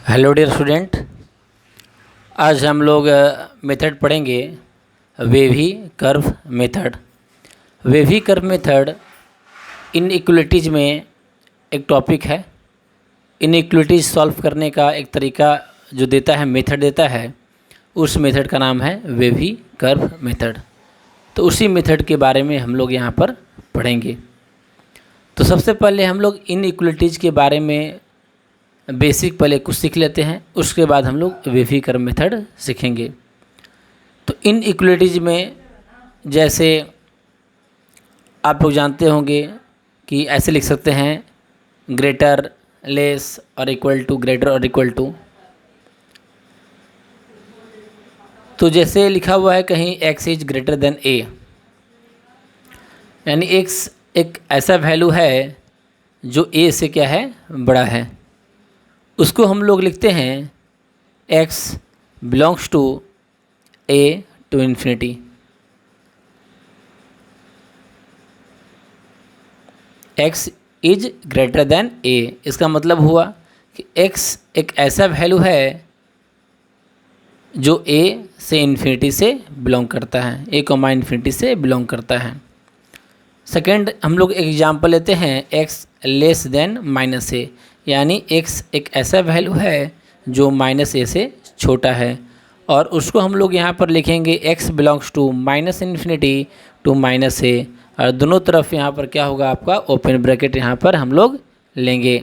Hello dear student. आज हम लोग मेथड पढ़ेंगे wavy curve method. Wavy curve method inequalities में एक टॉपिक है। इनइक्वलिटीज़ सॉल्व करने का एक तरीका जो देता है, मेथड देता है, उस मेथड का नाम है वेवी कर्व मेथड। तो उसी मेथड के बारे में हम लोग यहाँ पर पढ़ेंगे। तो सबसे पहले हम लोग इनइक्वलिटीज़ के बारे में बेसिक पहले कुछ सीख लेते हैं, उसके बाद हम लोग वेवी कर्व मेथड सीखेंगे। तो इनइक्वलिटीज़ में जैसे आप लोग जानते होंगे कि ऐसे लिख सकते हैं ग्रेटर, लेस और इक्वल टू, ग्रेटर और इक्वल टू। तो जैसे लिखा हुआ है कहीं x is greater than a, यानी x एक ऐसा वैल्यू है जो a से क्या है, बड़ा है। उसको हम लोग लिखते हैं x belongs to a to infinity. x is greater than a, इसका मतलब हुआ कि x एक ऐसा वैल्यू है जो a से इन्फिनिटी से बिलोंग करता है, a कॉमा इन्फिनिटी से बिलोंग करता है। सेकेंड हम लोग एग्जाम्पल लेते हैं x less than minus a, यानी x एक ऐसा वैल्यू है जो माइनस a से छोटा है, और उसको हम लोग यहाँ पर लिखेंगे x belongs to minus infinity to minus a, और दोनों तरफ यहाँ पर क्या होगा, आपका ओपन ब्रैकेट यहाँ पर हम लोग लेंगे।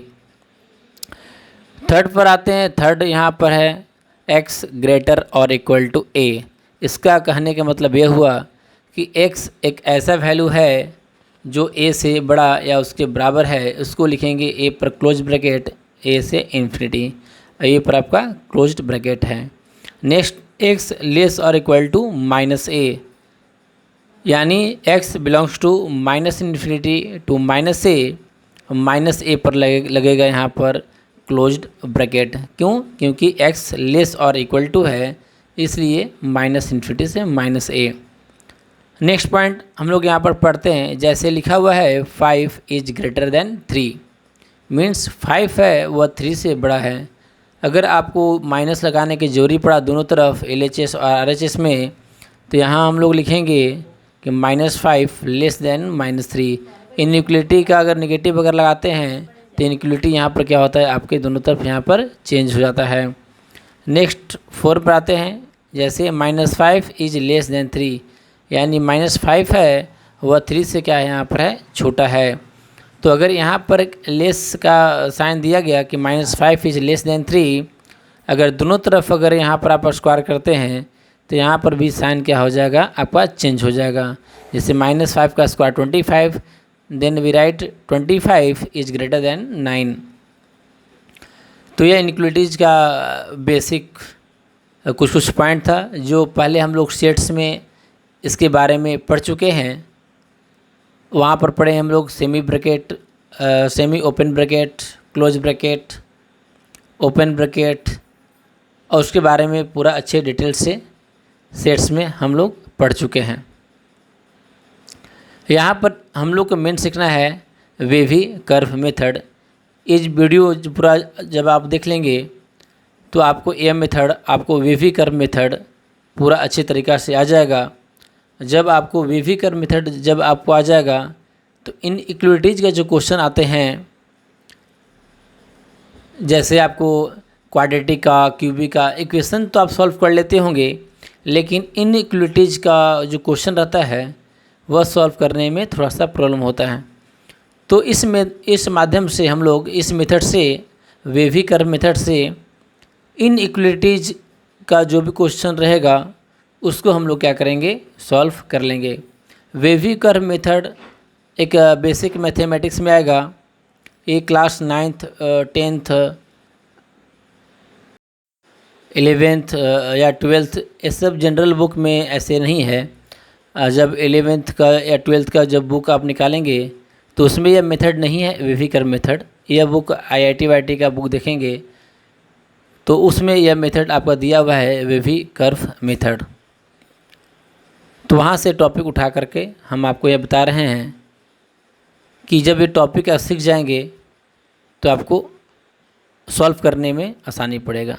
थर्ड पर आते हैं। थर्ड यहाँ पर है x ग्रेटर और इक्वल टू a। इसका कहने का मतलब ये हुआ कि x एक ऐसा वैल्यू है जो a से बड़ा या उसके बराबर है, उसको लिखेंगे a पर क्लोज ब्रैकेट, a से इन्फिनिटी, a पर आपका क्लोज्ड ब्रैकेट है। नेक्स्ट x लेस और इक्वल टू माइनस a, यानी x belongs to minus infinity to minus a पर लगेगा यहाँ पर क्लोज्ड ब्रैकेट। क्यों? क्योंकि x लेस और इक्वल टू है, इसलिए माइनस इन्फिनिटी से माइनस a। नेक्स्ट पॉइंट हम लोग यहाँ पर पढ़ते हैं, जैसे लिखा हुआ है 5 इज ग्रेटर देन 3, मीन्स 5 है वह 3 से बड़ा है। अगर आपको माइनस लगाने की जरूरी पड़ा दोनों तरफ LHS और RHS में, तो यहाँ हम लोग लिखेंगे कि -5 लेस देन -3। इनइक्वलिटी का अगर निगेटिव अगर लगाते हैं तो इनइक्वलिटी यहाँ पर क्या होता है, आपके दोनों तरफ यहाँ पर चेंज हो जाता है। नेक्स्ट 4 पर आते हैं, जैसे -5 इज लेस देन 3, यानी -5 है वह 3 से क्या है, यहाँ पर है, छोटा है। तो अगर यहाँ पर लेस का साइन दिया गया कि -5 इज लेस देन 3, अगर दोनों तरफ अगर यहाँ पर आप स्क्वायर करते हैं तो यहाँ पर भी साइन क्या हो जाएगा, आपका चेंज हो जाएगा। जैसे -5 का square 25, then we write 25 is greater than 9। तो यह इनइक्वलिटीज़ का बेसिक कुछ पॉइंट था जो पहले हम लोग सेट्स में इसके बारे में पढ़ चुके हैं। वहाँ पर पढ़े हम लोग semi bracket, semi open bracket, close bracket, open bracket, और उसके बारे में पूरा अच्छे डिटेल से सेट्स में हम लोग पढ़ चुके हैं। यहाँ पर हम लोग को मेन सीखना है वेवी कर्व मेथड। इस वीडियो जो पूरा जब आप देख लेंगे तो आपको ये मेथड, आपको वेवी कर्व मेथड पूरा अच्छे तरीक़ा से आ जाएगा। जब आपको वेवी कर्व मेथड जब आपको आ जाएगा तो इनइक्वलिटीज़ के जो क्वेश्चन आते हैं, जैसे आपको क्वाड्रेटिक का, क्यूबिक का इक्वेशन तो आप सॉल्व कर लेते होंगे, लेकिन इनइक्वलिटीज़ का जो क्वेश्चन रहता है वह सॉल्व करने में थोड़ा सा प्रॉब्लम होता है। तो इस माध्यम से हम लोग इस मेथड से, वेवी कर्व मेथड से, इनइक्वलिटीज़ का जो भी क्वेश्चन रहेगा उसको हम लोग क्या करेंगे, सॉल्व कर लेंगे। वेवी कर्व मेथड एक बेसिक मैथमेटिक्स में आएगा। ये क्लास 9th 10th 11th या 12th ये सब जनरल बुक में ऐसे नहीं है। जब 11th का या 12th का जब बुक आप निकालेंगे तो उसमें यह मेथड नहीं है, वेवी कर्व मेथड। यह बुक IIT वाईटी का बुक देखेंगे तो उसमें यह मेथड आपका दिया हुआ है, वेवी कर्व मेथड। तो वहाँ से टॉपिक उठा करके हम आपको यह बता रहे हैं कि जब ये टॉपिक आप सीख जाएंगे तो आपको सॉल्व करने में आसानी पड़ेगा।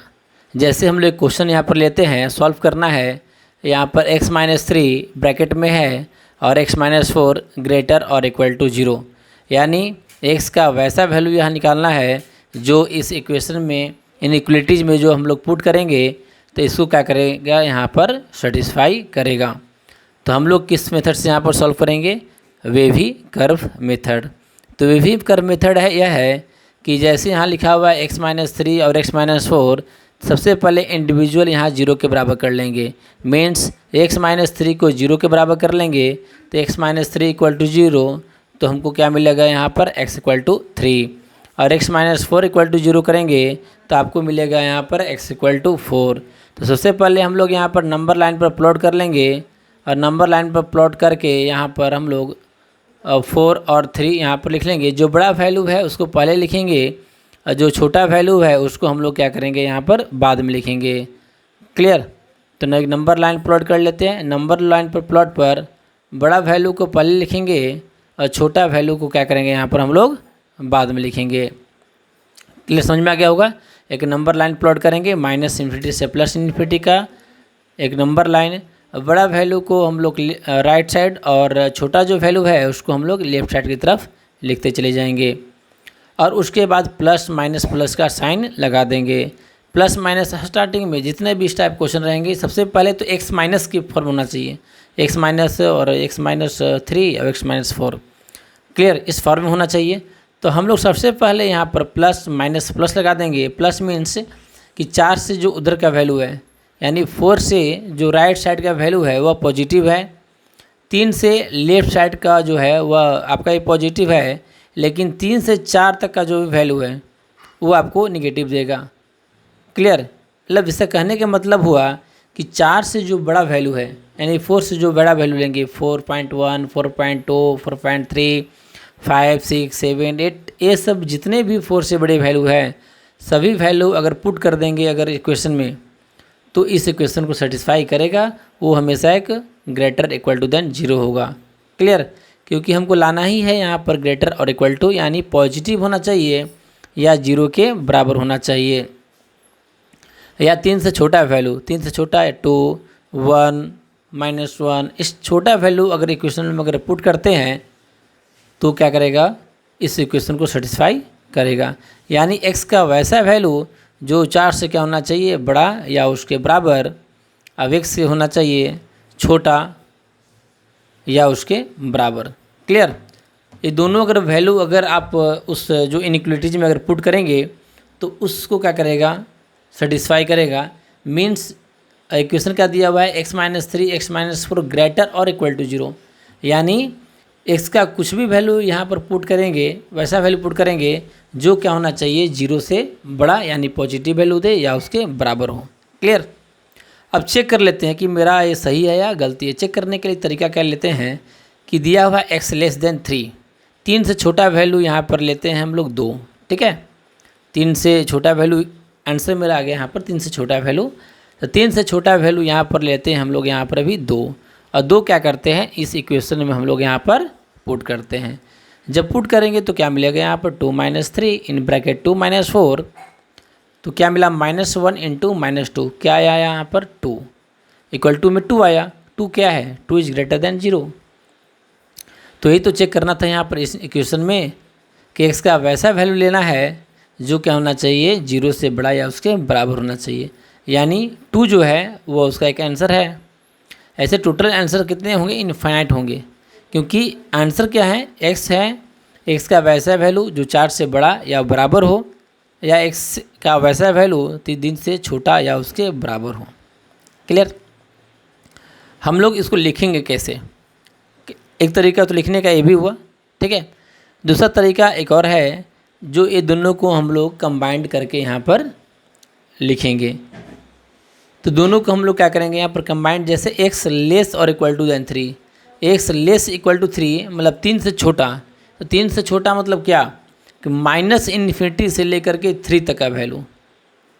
जैसे हम लोग क्वेश्चन यहाँ पर लेते हैं, सॉल्व करना है, यहाँ पर x-3 ब्रैकेट में है और x-4 ग्रेटर और इक्वल टू 0, यानी x का वैसा वैल्यू यहाँ निकालना है जो इस इक्वेशन में इनइक्वलिटीज़ में जो हम लोग पुट करेंगे तो इसको क्या करेगा, यहाँ पर सेटिस्फाई करेगा। तो हम लोग किस मेथड से यहाँ पर सॉल्व करेंगे, वेवी कर्व मेथड। तो वेवी कर्व मेथड है यह है कि जैसे यहाँ लिखा हुआ है x-3 और x-4, सबसे पहले इंडिविजुअल यहाँ 0 के बराबर कर लेंगे। मीन्स x-3 को 0 के बराबर कर लेंगे तो x-3 इक्वल टू 0, तो हमको क्या मिलेगा यहाँ पर x इक्वल टू 3, और x-4 इक्वल टू 0 करेंगे तो आपको मिलेगा यहाँ पर x इक्वल टू 4। तो सबसे पहले हम लोग यहाँ पर नंबर लाइन पर प्लॉट कर लेंगे, और नंबर लाइन पर प्लॉट करके यहाँ पर हम लोग 4 और 3 यहाँ पर लिख लेंगे। जो बड़ा वैल्यू है उसको पहले लिखेंगे और जो छोटा वैल्यू है उसको हम लोग क्या करेंगे, यहाँ पर बाद में लिखेंगे। क्लियर। तो नंबर लाइन प्लॉट कर लेते हैं। नंबर लाइन पर प्लॉट पर बड़ा वैल्यू को पहले लिखेंगे और छोटा वैल्यू को क्या करेंगे, यहाँ पर हम लोग बाद में लिखेंगे। क्लियर, समझ में आ गया होगा। एक नंबर लाइन प्लॉट करेंगे -∞ से +∞ का एक नंबर लाइन, बड़ा वैल्यू को हम लोग राइट साइड और छोटा जो वैल्यू है उसको हम लोग लेफ्ट साइड की तरफ लिखते चले जाएंगे, और उसके बाद प्लस माइनस प्लस का साइन लगा देंगे। प्लस माइनस स्टार्टिंग में जितने भी इस टाइप क्वेश्चन रहेंगे सबसे पहले तो x माइनस की फॉर्म होना चाहिए, x माइनस और x-3 और x-4। क्लियर, इस फॉर्म में होना चाहिए। तो हम लोग सबसे पहले यहाँ पर प्लस माइनस प्लस लगा देंगे। प्लस मीन्स कि 4 से जो उधर का वैल्यू है, यानी 4 से जो राइट साइड का वैल्यू है वह पॉजिटिव है, 3 से लेफ्ट साइड का जो है वह आपका ये पॉजिटिव है, लेकिन 3 से 4 तक का जो वैल्यू है वो आपको निगेटिव देगा। क्लियर, मतलब इससे कहने का मतलब हुआ कि 4 से जो बड़ा वैल्यू है, यानी 4 से जो बड़ा वैल्यू लेंगे 4.1, 4.2, 4.3, 5, 6, 7, 8, ये सब जितने भी 4 से बड़े वैल्यू है सभी वैल्यू अगर पुट कर देंगे अगर इक्वेशन में, तो इस इक्वेशन को सेटिस्फाई करेगा। वो हमेशा एक ग्रेटर इक्वल टू देन 0 होगा। क्लियर, क्योंकि हमको लाना ही है यहाँ पर ग्रेटर और इक्वल टू, यानी पॉजिटिव होना चाहिए या 0 के बराबर होना चाहिए, या 3 से छोटा वैल्यू, 3 से छोटा है 2, 1, -1, इस छोटा वैल्यू अगर इक्वेशन में अगर पुट करते हैं तो क्या करेगा, इस इक्वेशन को सेटिस्फाई करेगा। यानी x का वैसा वैल्यू जो 4 से क्या होना चाहिए, बड़ा या उसके बराबर, अब x से होना चाहिए छोटा या उसके बराबर। क्लियर, ये दोनों अगर वैल्यू अगर आप उस जो इनइक्वलिटीज में अगर पुट करेंगे तो उसको क्या करेगा, सेटिस्फाई करेगा। मीन्स इक्वेशन क्या दिया हुआ है, x-3 x-4 ग्रेटर और इक्वल टू 0, यानी x का कुछ भी वैल्यू यहाँ पर पुट करेंगे, वैसा वैल्यू पुट करेंगे जो क्या होना चाहिए, 0 से बड़ा, यानी पॉजिटिव वैल्यू दे या उसके बराबर हो। क्लियर। अब चेक कर लेते हैं कि मेरा ये सही है या गलती है। चेक करने के लिए तरीका क्या लेते हैं कि दिया हुआ x <3, 3 से छोटा वैल्यू यहाँ पर लेते हैं हम लोग 2। ठीक है, 3 से छोटा वैल्यू आंसर मेरा आ गया यहाँ पर 3 से छोटा वैल्यू, तो 3 से छोटा वैल्यू यहाँ पर लेते हैं हम लोग यहाँ पर अभी 2, और 2 क्या करते हैं इस इक्वेशन में हम लोग यहाँ पर पुट करते हैं। जब पुट करेंगे तो क्या मिलेगा यहाँ पर 2 - 3 इन ब्रैकेट 2 - 4, तो क्या मिला -1 इंटू -2, क्या आया यहाँ पर 2 इक्वल टू में 2 आया। 2 क्या है, 2 इज ग्रेटर देन 0। तो यही तो चेक करना था यहाँ पर इस इक्वेशन में कि x का वैसा वैल्यू लेना है जो क्या होना चाहिए, 0 से बड़ा या उसके बराबर होना चाहिए, यानी 2 जो है वो उसका एक आंसर है। ऐसे टोटल आंसर कितने होंगे, इनफाइनाइट होंगे, क्योंकि आंसर क्या है, x है, x का वैसा वैल्यू जो 4 से बड़ा या बराबर हो, या x का वैसा वैल्यू 3 से छोटा या उसके बराबर हो। क्लियर। हम लोग इसको लिखेंगे कैसे, एक तरीका तो लिखने का ये भी हुआ। ठीक है, दूसरा तरीका एक और है जो ये दोनों को हम लोग कंबाइंड करके यहाँ पर लिखेंगे। तो दोनों को हम लोग क्या करेंगे यहाँ पर कंबाइंड, जैसे x लेस और equal to than 3, x less equal to 3 मतलब 3 से छोटा, तो 3 से छोटा मतलब क्या कि -∞ से लेकर के 3 तक का वैल्यू।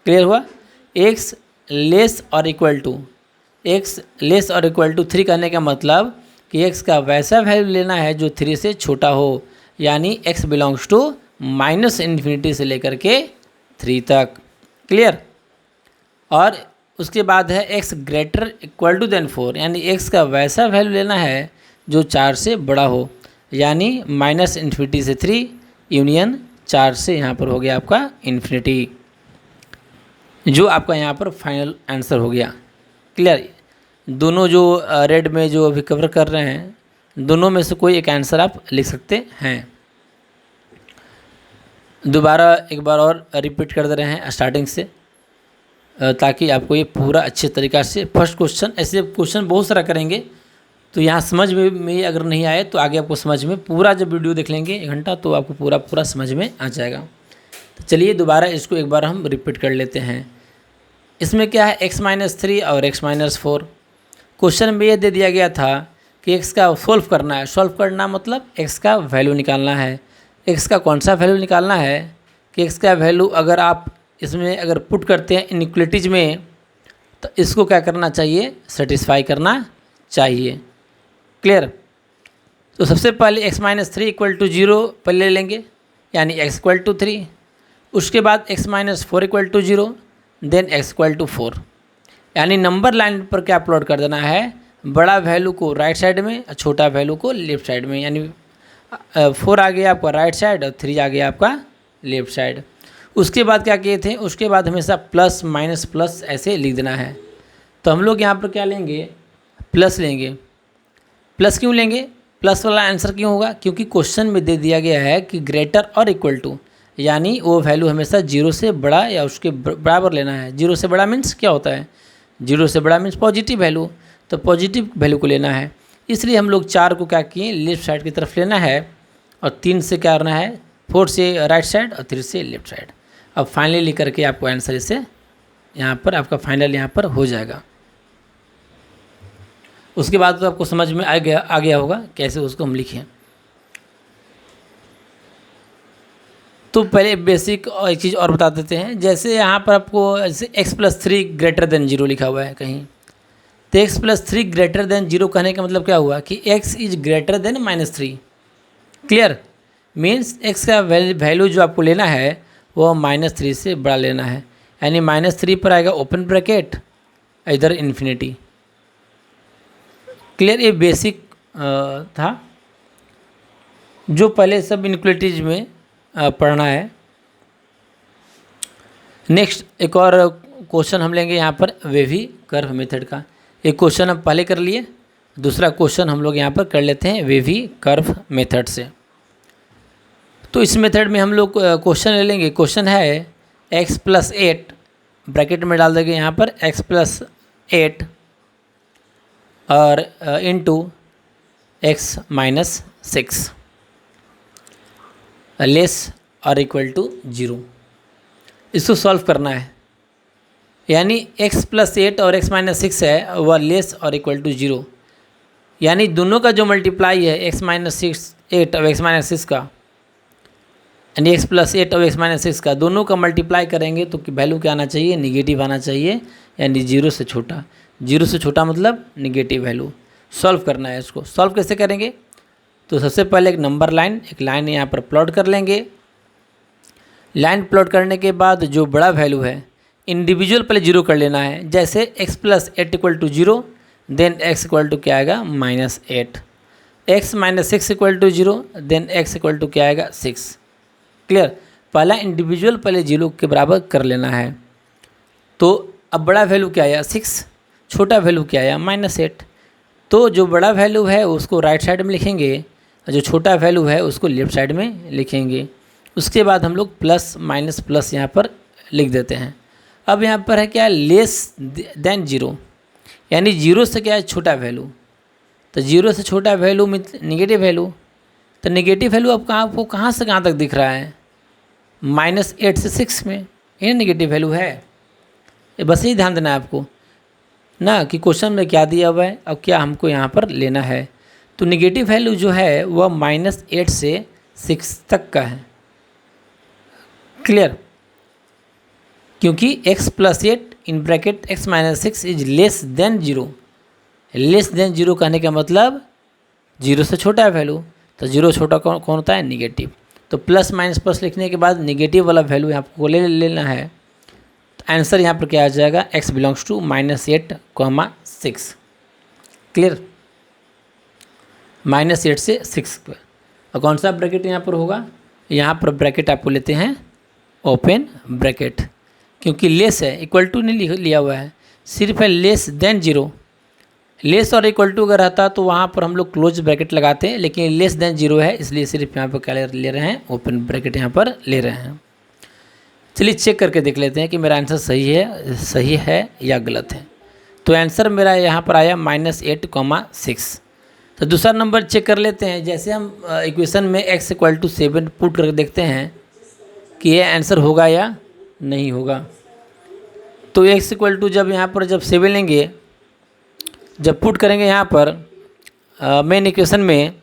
क्लियर हुआ। x लेस और इक्वल टू 3 कहने का मतलब कि x का वैसा वैल्यू लेना है जो 3 से छोटा हो, यानी x बिलोंग्स टू -∞ से लेकर के 3 तक। क्लियर। और उसके बाद है x greater equal to than 4, यानी x का वैसा वैल्यू लेना है जो 4 से बड़ा हो, यानी -∞ से 3 यूनियन 4 से यहाँ पर हो गया आपका इन्फिनिटी, जो आपका यहाँ पर फाइनल आंसर हो गया। क्लियर। दोनों जो रेड में जो अभी कवर कर रहे हैं, दोनों में से कोई एक आंसर आप लिख सकते हैं। दोबारा एक बार और रिपीट कर दे रहे हैं स्टार्टिंग से, ताकि आपको ये पूरा अच्छे तरीक़ा से फर्स्ट क्वेश्चन, ऐसे क्वेश्चन बहुत सारा करेंगे तो यहाँ समझ में अगर नहीं आए तो आगे आपको समझ में, पूरा जब वीडियो देख लेंगे 1 घंटा तो आपको पूरा समझ में आ जाएगा। तो चलिए दोबारा इसको एक बार हम रिपीट कर लेते हैं। इसमें क्या है x-3 और x-4। क्वेश्चन में ये दे दिया गया था कि x का सॉल्व करना है। सॉल्व करना मतलब x का वैल्यू निकालना है। x का कौन सा वैल्यू निकालना है कि x का वैल्यू अगर आप इसमें अगर पुट करते हैं इनइक्वलिटीज में, तो इसको क्या करना चाहिए, सेटिस्फाई करना चाहिए। क्लियर। तो सबसे पहले x-3 इक्वल टू 0 पहले लेंगे, यानी x इक्वल टू 3। उसके बाद x-4 equal to 0, then x equal to 4, यानी नंबर लाइन पर क्या प्लॉट कर देना है, बड़ा वैल्यू को राइट साइड में और छोटा वैल्यू को लेफ्ट साइड में, यानी 4 आ गया आपका राइट साइड और 3 आ गया आपका लेफ्ट साइड। उसके बाद क्या किए थे, उसके बाद हमेशा प्लस माइनस प्लस ऐसे लिख देना है। तो हम लोग यहाँ पर क्या लेंगे, प्लस लेंगे। प्लस क्यों लेंगे, प्लस वाला आंसर क्यों होगा, क्योंकि क्वेश्चन में दे दिया गया है कि ग्रेटर और इक्वल टू, यानी वो वैल्यू हमेशा 0 से बड़ा या उसके बराबर लेना है। 0 से बड़ा मीन्स क्या होता है, 0 से बड़ा मीन्स पॉजिटिव वैल्यू, तो पॉजिटिव वैल्यू को लेना है। इसलिए हम लोग 4 को क्या किए, लेफ्ट साइड की तरफ लेना है, और 3 से क्या करना है, 4 से राइट साइड और 3 से लेफ्ट साइड। अब फाइनली लिख करके आपको आंसर इसे यहाँ पर आपका फाइनल यहाँ पर हो जाएगा। उसके बाद तो आपको समझ में आ गया होगा कैसे उसको हम लिखें। तो पहले बेसिक एक चीज़ और बता देते हैं, जैसे यहाँ पर आपको जैसे x+3 ग्रेटर देन 0 लिखा हुआ है कहीं, तो x+3 ग्रेटर देन 0 कहने का मतलब क्या हुआ कि x is greater then -3। Clear. Means x का वैल्यू जो आपको लेना है वो -3 से बड़ा लेना है, यानी -3 पर आएगा ओपन ब्रैकेट इधर इन्फिनिटी। क्लियर। ये बेसिक था जो पहले सब इनइक्वलिटीज में पढ़ना है। नेक्स्ट एक और क्वेश्चन हम लेंगे यहाँ पर वेवी कर्व मेथड का। एक क्वेश्चन हम पहले कर लिए, दूसरा क्वेश्चन हम लोग यहाँ पर कर लेते हैं वेवी कर्व मेथड से। तो इस मेथड में हम लोग क्वेश्चन ले लेंगे। क्वेश्चन है x+8 ब्रैकेट में डाल देंगे यहाँ पर x+8 और इंटू x-6 लेस और इक्वल टू 0। इसको सॉल्व करना है, यानी x+8 और x-6 है वह लेस और इक्वल टू 0, यानी दोनों का जो मल्टीप्लाई है x-8 और x-6 का, यानी x+8 और x-6 का दोनों का मल्टीप्लाई करेंगे तो वैल्यू क्या आना चाहिए, निगेटिव आना चाहिए, यानी 0 से छोटा। 0 से छोटा मतलब निगेटिव वैल्यू। सॉल्व करना है इसको। सॉल्व कैसे करेंगे, तो सबसे पहले एक लाइन यहाँ पर प्लॉट कर लेंगे। लाइन प्लॉट करने के बाद जो बड़ा वैल्यू है इंडिविजुअल पहले 0 कर लेना है। जैसे x+8 equal to 0, then x equal to क्या आएगा -8, x-6 equal to 0, then x equal to क्या आएगा 6। क्लियर। पहला इंडिविजुअल पहले 0 के बराबर कर लेना है। तो अब बड़ा वैल्यू क्या आया 6, छोटा वैल्यू क्या आया -8। तो जो बड़ा वैल्यू है उसको राइट साइड में लिखेंगे और जो छोटा वैल्यू है उसको लेफ्ट साइड में लिखेंगे। उसके बाद हम लोग प्लस माइनस प्लस यहाँ पर लिख देते हैं। अब यहाँ पर है क्या, लेस देन 0, यानी 0 से क्या है छोटा वैल्यू, तो 0 से छोटा वैल्यू निगेटिव वैल्यू। तो निगेटिव वैल्यू अब आपको कहाँ से कहाँ तक दिख रहा है, -8 से 6 में, ये निगेटिव वैल्यू है। बस यही ध्यान देना है आपको ना कि क्वेश्चन में क्या दिया हुआ है अब क्या हमको यहाँ पर लेना है। तो निगेटिव वैल्यू जो है वह -8 से 6 तक का है। क्लियर। क्योंकि x+8 in bracket x-6 is less than 0। Less than 0 कहने का मतलब 0 से छोटा है वैल्यू, तो 0 छोटा कौन होता है, निगेटिव। तो प्लस माइनस प्लस लिखने के बाद नेगेटिव वाला वैल्यू यहाँ आपको ले लेना है। तो आंसर यहाँ पर क्या आ जाएगा, x बिलोंग्स टू -8, 6। क्लियर, -8 से 6 पर। और कौन सा ब्रैकेट यहाँ पर होगा, यहाँ पर ब्रैकेट आपको लेते हैं ओपन ब्रैकेट, क्योंकि लेस है, इक्वल टू नहीं लिया हुआ है, सिर्फ है लेस देन 0। लेस और इक्वल टू अगर रहता तो वहाँ पर हम लोग क्लोज ब्रैकेट लगाते हैं, लेकिन लेस देन 0 है, इसलिए सिर्फ यहाँ पर क्या ले रहे हैं, ओपन ब्रैकेट यहाँ पर ले रहे हैं। चलिए चेक करके देख लेते हैं कि मेरा आंसर सही है या गलत है। तो आंसर मेरा यहाँ पर आया -8, 6। तो दूसरा नंबर चेक कर लेते हैं। जैसे हम इक्वेशन में x = 7 पुट करके देखते हैं कि ये आंसर होगा या नहीं होगा। तो x = जब यहाँ पर जब 7 लेंगे, जब पुट करेंगे यहाँ पर मेन इक्वेशन में,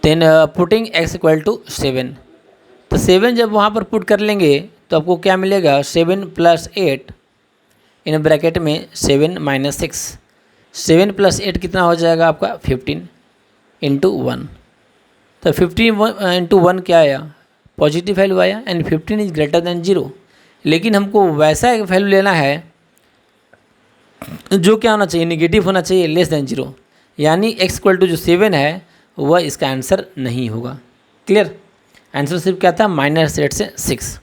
देन पुटिंग x = 7। तो 7 जब वहाँ पर पुट कर लेंगे तो आपको क्या मिलेगा, 7 + 8 इन ब्रैकेट में 7 - 6। 7 + 8 कितना हो जाएगा आपका, 15 × 1। तो 15 × 1 क्या आया, पॉजिटिव वैल्यू आया, एंड 15 इज ग्रेटर देन 0। लेकिन हमको वैसा एक वैल्यू लेना है जो क्या होना चाहिए, नेगेटिव होना चाहिए, लेस देन 0। यानी x = जो 7 है वह इसका आंसर नहीं होगा। क्लियर, आंसर सिर्फ क्या था, -8 से 6।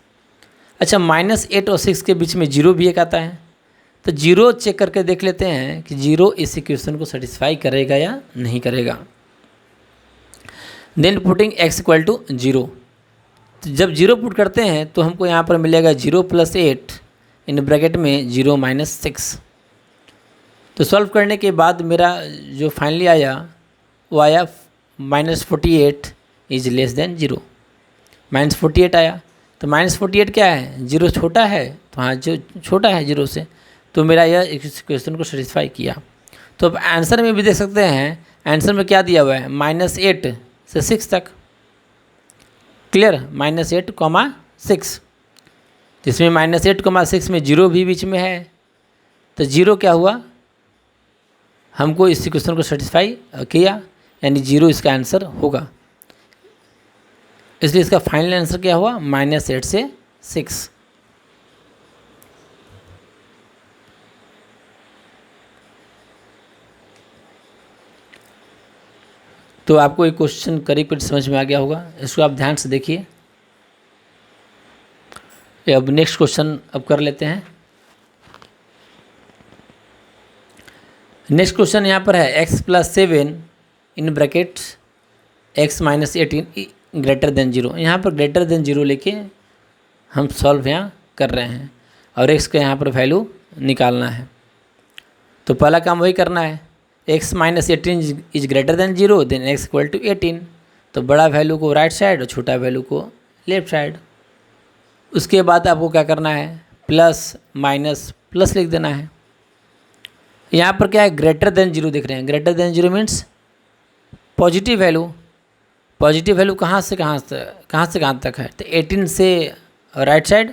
अच्छा, -8 और 6 के बीच में 0 भी एक आता है। तो 0 चेक करके देख लेते हैं कि 0 इस इक्वेशन को सेटिस्फाई करेगा या नहीं करेगा। Then putting x = 0। तो जब 0 पुट करते हैं तो हमको यहाँ पर मिलेगा 0 + 8 इन ब्रैकेट में 0 - 6। तो सॉल्व करने के बाद मेरा जो फाइनली आया वो आया -48 इज लेस देन 0। -48 आया। तो -48 क्या है, 0 छोटा है, तो हाँ जो छोटा है 0 से, तो मेरा यह इस क्वेश्चन को सेटिस्फाई किया। तो अब आंसर में भी देख सकते हैं, आंसर में क्या दिया हुआ है, -8 से 6 तक। क्लियर, -8, 6, जिसमें -8, 6 में 0 भी बीच में है। तो 0 क्या हुआ, हमको इस क्वेश्चन को सेटिस्फाई किया, यानी 0 इसका आंसर होगा। इसलिए इसका फाइनल आंसर क्या हुआ, -8 से 6। तो आपको एक क्वेश्चन करीब करीब समझ में आ गया होगा, इसको आप ध्यान से देखिए। अब नेक्स्ट क्वेश्चन अब कर लेते हैं। नेक्स्ट क्वेश्चन यहाँ पर है x + 7 in bracket x - 18 greater than 0। यहाँ पर ग्रेटर देन 0 लेके हम सॉल्व यहाँ कर रहे हैं और x का यहाँ पर वैल्यू निकालना है। तो पहला काम वही करना है, x - 18 is greater than 0, then x = 18। तो बड़ा वैल्यू को राइट साइड और छोटा वैल्यू को लेफ्ट साइड। उसके बाद आपको क्या करना है, प्लस माइनस प्लस लिख देना है। यहाँ पर क्या है, ग्रेटर देन 0 देख रहे हैं, greater than 0 means positive value. Positive value कहाँ से कहाँ तक है, तो 18 से राइट साइड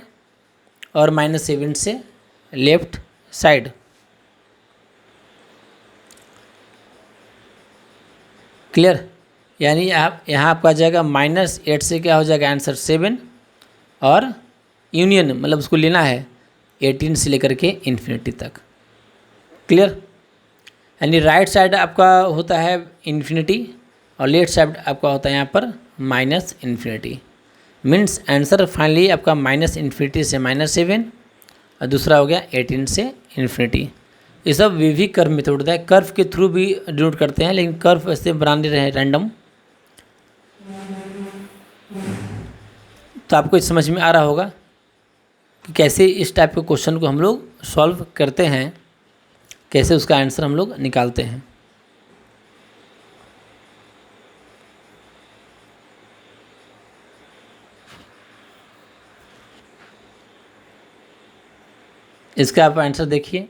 और -7 से लेफ्ट साइड। क्लियर, यानी आप यहाँ आपका आ जाएगा -8 से क्या हो जाएगा आंसर 7, और यूनियन मतलब उसको लेना है 18 से लेकर के इन्फिनिटी तक। क्लियर, यानी राइट साइड आपका होता है इन्फिनिटी और लेफ्ट साइड आपका होता है यहाँ पर -इन्फिनिटी। मीन्स आंसर फाइनली आपका -इन्फिनिटी से -7 और दूसरा हो गया 18 से इन्फिनिटी। ये सब वी कर्व मेथड होता है, कर्व के थ्रू भी डिनोट करते हैं, लेकिन कर्व ऐसे बनाने रहे रैंडम। तो आपको समझ में आ रहा होगा कि कैसे इस टाइप के क्वेश्चन को हम लोग सॉल्व करते हैं, कैसे उसका आंसर हम लोग निकालते हैं। इसका आप आंसर देखिए,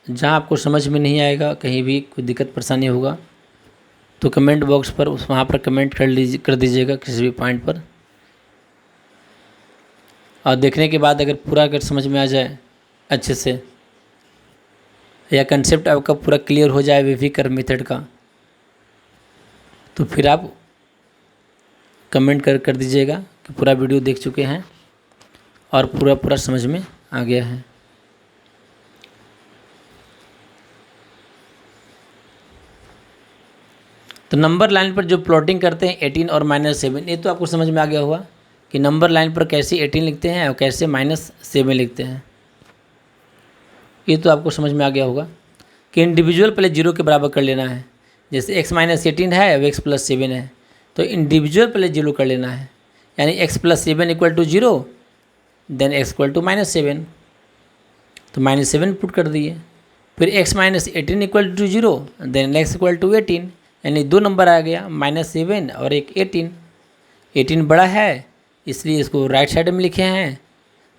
जहाँ आपको समझ में नहीं आएगा, कहीं भी कोई दिक्कत परेशानी होगा तो कमेंट बॉक्स पर वहाँ पर कमेंट कर दीजिएगा किसी भी पॉइंट पर। और देखने के बाद अगर समझ में आ जाए अच्छे से, या कंसेप्ट आपका पूरा क्लियर हो जाए वी कर्व मेथड का, तो फिर आप कमेंट कर दीजिएगा कि पूरा वीडियो देख चुके हैं और पूरा समझ में आ गया है। तो नंबर लाइन पर जो प्लॉटिंग करते हैं 18 और -7, ये तो आपको समझ में आ गया होगा कि नंबर लाइन पर कैसे 18 लिखते हैं और कैसे -7 लिखते हैं। ये तो आपको समझ में आ गया होगा कि इंडिविजुअल पहले 0 के बराबर कर लेना है। जैसे x - 18 है और x + 7 है, तो इंडिविजुअल पहले 0 कर लेना है, यानी x + 7 = 0, देन x = -7, तो -7 पुट कर दिए। फिर x - 18 = 0, देन x = 18, यानी 2 नंबर आ गया, -7 और एक 18। 18 बड़ा है इसलिए इसको राइट साइड में लिखे हैं,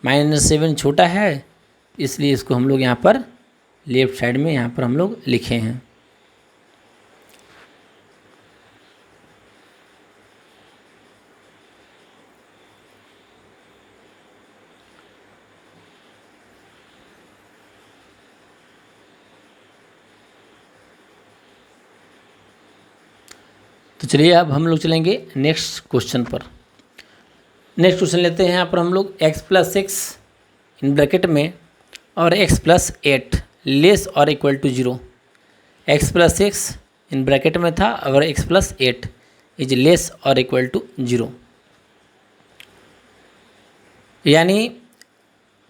-7 छोटा है इसलिए इसको हम लोग यहाँ पर लेफ्ट साइड में यहाँ पर हम लोग लिखे हैं। तो चलिए अब हम लोग चलेंगे नेक्स्ट क्वेश्चन पर। नेक्स्ट क्वेश्चन लेते हैं यहाँ पर हम लोग x + 6 इन ब्रैकेट में और x + 8 लेस और equal to 0। x + 6 in bracket में था और x + 8 इज लेस और इक्वल टू 0। यानी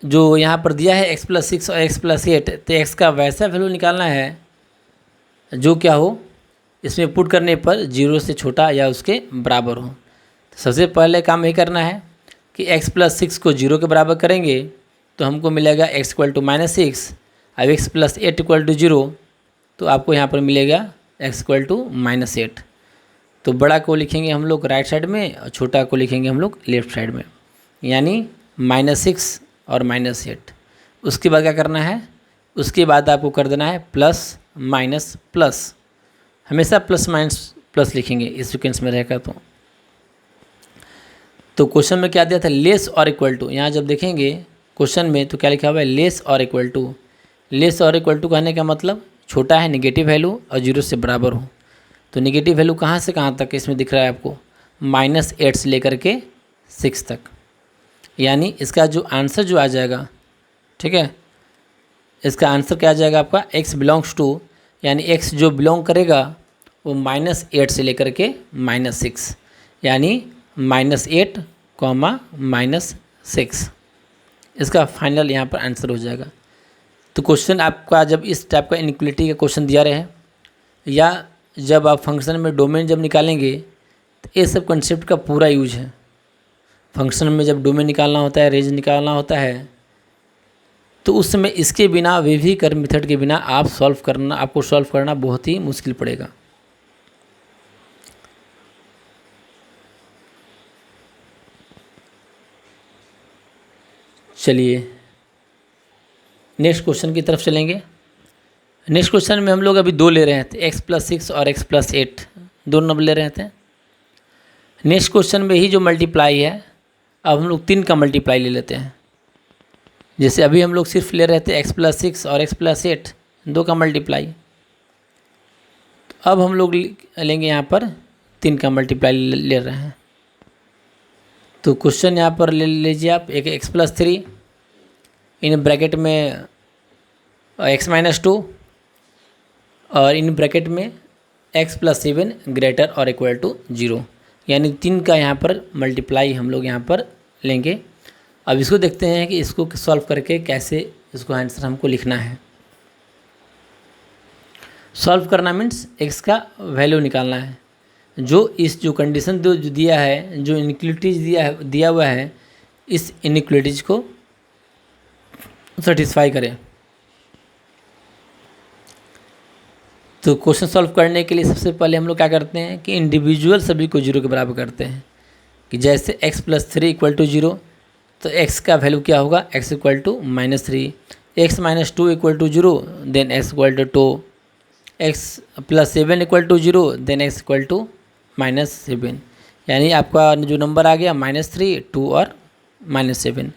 जो यहाँ पर दिया है x + 6 और x + 8, तो x का वैसा वैल्यू निकालना है जो क्या हो, इसमें पुट करने पर 0 से छोटा या उसके बराबर हो। तो सबसे पहले काम ये करना है कि x + 6 को 0 के बराबर करेंगे तो हमको मिलेगा x = -6, अब x + 8 = 0, तो आपको यहाँ पर मिलेगा x = -8। तो बड़ा को लिखेंगे हम लोग राइट साइड में और छोटा को लिखेंगे हम लोग लेफ्ट साइड में, यानी -6 और -8। उसके बाद क्या करना है, उसके बाद आपको कर देना है प्लस माइनस प्लस, हमेशा प्लस माइनस प्लस लिखेंगे इस सीक्वेंस में रहेगा। तो क्वेश्चन में क्या दिया था, लेस और इक्वल टू। यहाँ जब देखेंगे क्वेश्चन में तो क्या लिखा हुआ है, लेस और इक्वल टू। लेस और इक्वल टू कहने का मतलब छोटा है नेगेटिव वैल्यू और 0 से बराबर हो। तो नेगेटिव वैल्यू कहाँ से कहाँ तक इसमें दिख रहा है आपको, -8 से लेकर के 6 तक। यानी इसका जो आंसर जो आ जाएगा, ठीक है, इसका आंसर क्या आ जाएगा आपका, x बिलोंग्स टू, यानी x जो बिलोंग करेगा वो -8 से लेकर के -6, यानी -8, -6, इसका फाइनल यहाँ पर आंसर हो जाएगा। तो क्वेश्चन आपका जब इस टाइप का इनइक्वालिटी का क्वेश्चन दिया रहे या जब आप फंक्शन में डोमेन जब निकालेंगे तो ये सब कंसेप्ट का पूरा यूज है। फंक्शन में जब डोमेन निकालना होता है, रेंज निकालना होता है, तो उस समय इसके बिना वेवी कर मेथड के बिना आपको सॉल्व करना बहुत ही मुश्किल पड़ेगा। चलिए नेक्स्ट क्वेश्चन की तरफ चलेंगे। नेक्स्ट क्वेश्चन में हम लोग अभी 2 ले रहे थे, x + 6 और x + 8, 2 नंबर ले रहे थे। नेक्स्ट क्वेश्चन में ही जो मल्टीप्लाई है, अब हम लोग 3 का मल्टीप्लाई ले लेते हैं। जैसे अभी हम लोग सिर्फ ले रहे थे x + 6 और x + 8, 2 का मल्टीप्लाई। तो अब हम लोग लेंगे यहाँ पर 3 का मल्टीप्लाई ले रहे हैं। तो क्वेश्चन यहाँ पर ले लीजिए आप, एक x + 3 इन ब्रैकेट में x - 2 और इन ब्रैकेट में x + 7 ग्रेटर और इक्वल टू 0, यानी 3 का यहाँ पर मल्टीप्लाई हम लोग यहाँ पर लेंगे। अब इसको देखते हैं कि इसको सॉल्व करके कैसे इसको आंसर हमको लिखना है। सॉल्व करना मीन्स x का वैल्यू निकालना है, जो कंडीशन जो दिया है, जो इनइक्वालिटीज दिया हुआ है, इस इनइक्वालिटीज को सेटिस्फाई करें। तो क्वेश्चन सॉल्व करने के लिए सबसे पहले हम लोग क्या करते हैं कि इंडिविजुअल सभी को 0 के बराबर करते हैं। कि जैसे x + 3 = 0, तो x का वैल्यू क्या होगा, x = -3, x - 2 = 0, then x = 2, x + 7 = 0, then x = -7, यानी आपका जो नंबर आ गया -3, 2 और -7।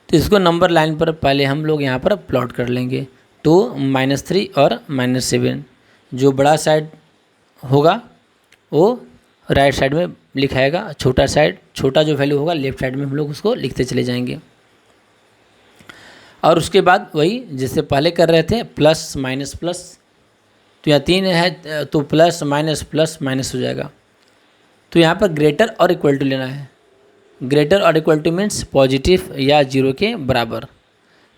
तो इसको नंबर लाइन पर पहले हम लोग यहाँ पर प्लॉट कर लेंगे, 2, -3 और -7। जो बड़ा साइड होगा वो राइट साइड में लिखाएगा, छोटा साइड, छोटा जो वैल्यू होगा लेफ्ट साइड में हम लोग उसको लिखते चले जाएंगे। और उसके बाद वही जैसे पहले कर रहे थे प्लस माइनस प्लस, तो यहाँ 3 है तो प्लस माइनस हो जाएगा। तो यहाँ पर ग्रेटर और इक्वल टू लेना है। ग्रेटर और इक्वल टू मीन्स पॉजिटिव या 0 के बराबर।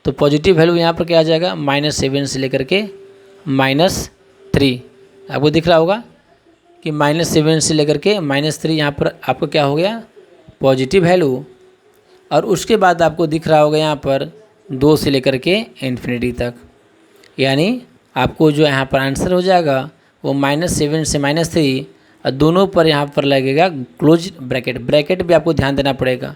तो पॉजिटिव वैल्यू यहाँ पर क्या आ जाएगा, -7 से लेकर के -3। आपको दिख रहा होगा कि -7 से लेकर के -3 यहाँ पर आपको क्या हो गया, पॉजिटिव वैल्यू। और उसके बाद आपको दिख रहा होगा यहाँ पर 2 से लेकर के इन्फिनिटी तक, यानी आपको जो यहाँ पर आंसर हो जाएगा वो -7 से -3, और दोनों पर यहाँ पर लगेगा क्लोज ब्रैकेट। ब्रैकेट भी आपको ध्यान देना पड़ेगा,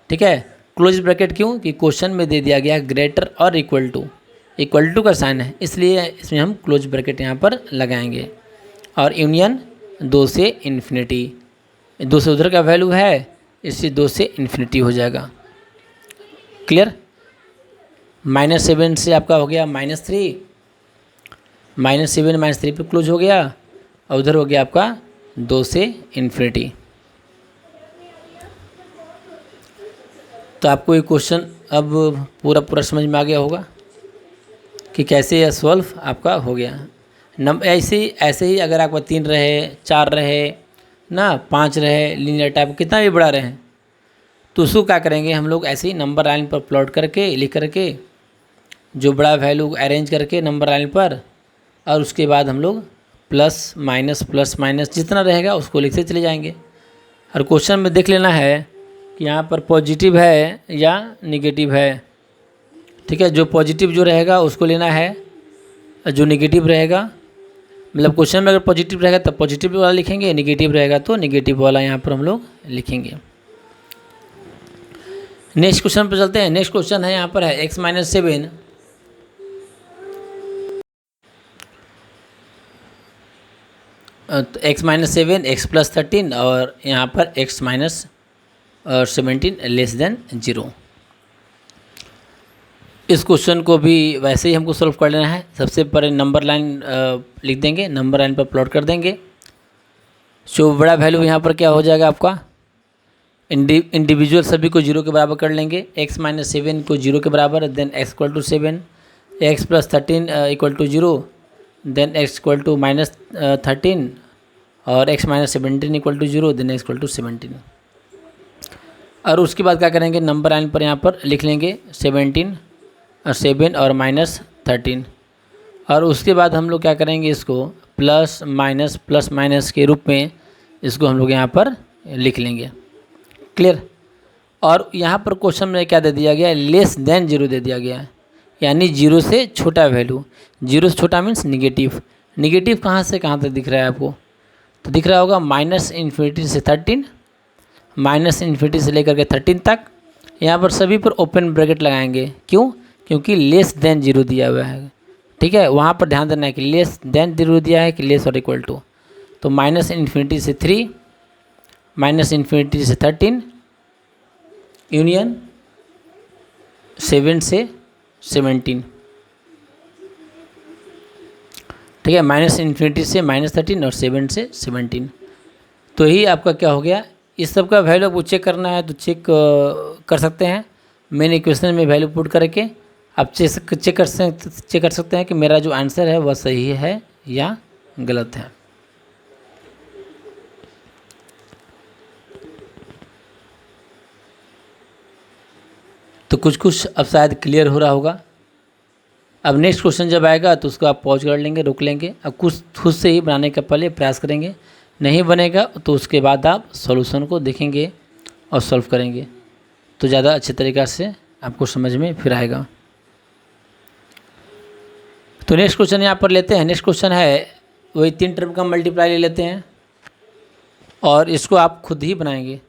ठीक है। क्लोज ब्रैकेट क्यों कि क्वेश्चन में दे दिया गया है ग्रेटर और इक्वल टू का साइन है, इसलिए इसमें हम क्लोज ब्रैकेट यहाँ पर लगाएंगे। और यूनियन 2 से इन्फिनिटी, 2 से उधर का वैल्यू है इसलिए 2 से इन्फिनिटी हो जाएगा। क्लियर। -7 से आपका हो गया -3, -7 -3 पे क्लोज हो गया, और उधर हो गया आपका 2 से इन्फिनिटी। तो आपको ये क्वेश्चन अब पूरा समझ में आ गया होगा कि कैसे यह सॉल्व आपका हो गया। ऐसे ही अगर आपका 3 रहे, 4 रहे ना, 5 रहे, लीनियर टाइप कितना भी बड़ा रहे, तो उसको क्या करेंगे हम लोग, ऐसे ही नंबर लाइन पर प्लॉट करके लिख करके जो बड़ा वैल्यू अरेंज करके नंबर लाइन पर, और उसके बाद हम लोग प्लस माइनस जितना रहेगा उसको लिखते चले जाएंगे। और क्वेश्चन में देख लेना है कि यहाँ पर पॉजिटिव है या निगेटिव है, ठीक है। जो पॉजिटिव जो रहेगा उसको लेना है, जो निगेटिव रहेगा, मतलब क्वेश्चन में अगर पॉजिटिव रहेगा तब पॉजिटिव वाला लिखेंगे, निगेटिव रहेगा तो निगेटिव वाला यहाँ पर हम लोग लिखेंगे। नेक्स्ट क्वेश्चन पर चलते हैं। नेक्स्ट क्वेश्चन है यहाँ पर है x - 7 तो x - 7 x + 13 और यहाँ पर x - 17 लेस देन 0। इस क्वेश्चन को भी वैसे ही हमको सॉल्व कर लेना है। सबसे पहले नंबर लाइन लिख देंगे, नंबर लाइन पर प्लॉट कर देंगे। जो बड़ा वैल्यू यहाँ पर क्या हो जाएगा आपका, इंडिविजुअल सभी को 0 के बराबर कर लेंगे। x - 7 को 0 के बराबर, then x = 7, x + 13 = 0, then x = -13 और x - 17 = 0, देन x = 17। और उसके बाद क्या करेंगे, नंबर लाइन पर यहाँ पर लिख लेंगे 17 और 7 और -13। और उसके बाद हम लोग क्या करेंगे, इसको प्लस माइनस के रूप में इसको हम लोग यहाँ पर लिख लेंगे। क्लियर। और यहाँ पर क्वेश्चन में क्या दे दिया गया है, लेस देन 0 दे दिया गया है, यानी 0 से छोटा वैल्यू। 0 से छोटा मीन्स निगेटिव। निगेटिव कहाँ से कहाँ तक दिख रहा है आपको, तो दिख रहा होगा -∞ से 13, -∞ से लेकर के 13 तक। यहाँ पर सभी पर ओपन ब्रैकेट लगाएंगे, क्यों, क्योंकि लेस देन 0 दिया हुआ है, ठीक है। वहाँ पर ध्यान देना है कि लेस देन 0 दिया है कि लेस और इक्वल टू। तो -∞ से 3, -∞ से 13, यूनियन 7 से 17, ठीक है। -∞ से -13 और 7 से 17। तो ही आपका क्या हो गया। इस सब का वैल्यू आपको चेक करना है तो चेक कर सकते हैं। मैंने इक्वेशन में वैल्यू पुट करके आप चेक कर सकते हैं कि मेरा जो आंसर है वह सही है या गलत है। तो कुछ अब शायद क्लियर हो रहा होगा। अब नेक्स्ट क्वेश्चन जब आएगा तो उसको आप पॉज कर लेंगे, रोक लेंगे। अब कुछ खुद से ही बनाने का पहले प्रयास करेंगे, नहीं बनेगा तो उसके बाद आप सॉल्यूशन को देखेंगे और सॉल्व करेंगे, तो ज़्यादा अच्छे तरीक़ा से आपको समझ में फिर आएगा। तो नेक्स्ट क्वेश्चन यहाँ पर लेते हैं। नेक्स्ट क्वेश्चन है वही 3 टर्म का मल्टीप्लाई ले लेते हैं और इसको आप खुद ही बनाएंगे।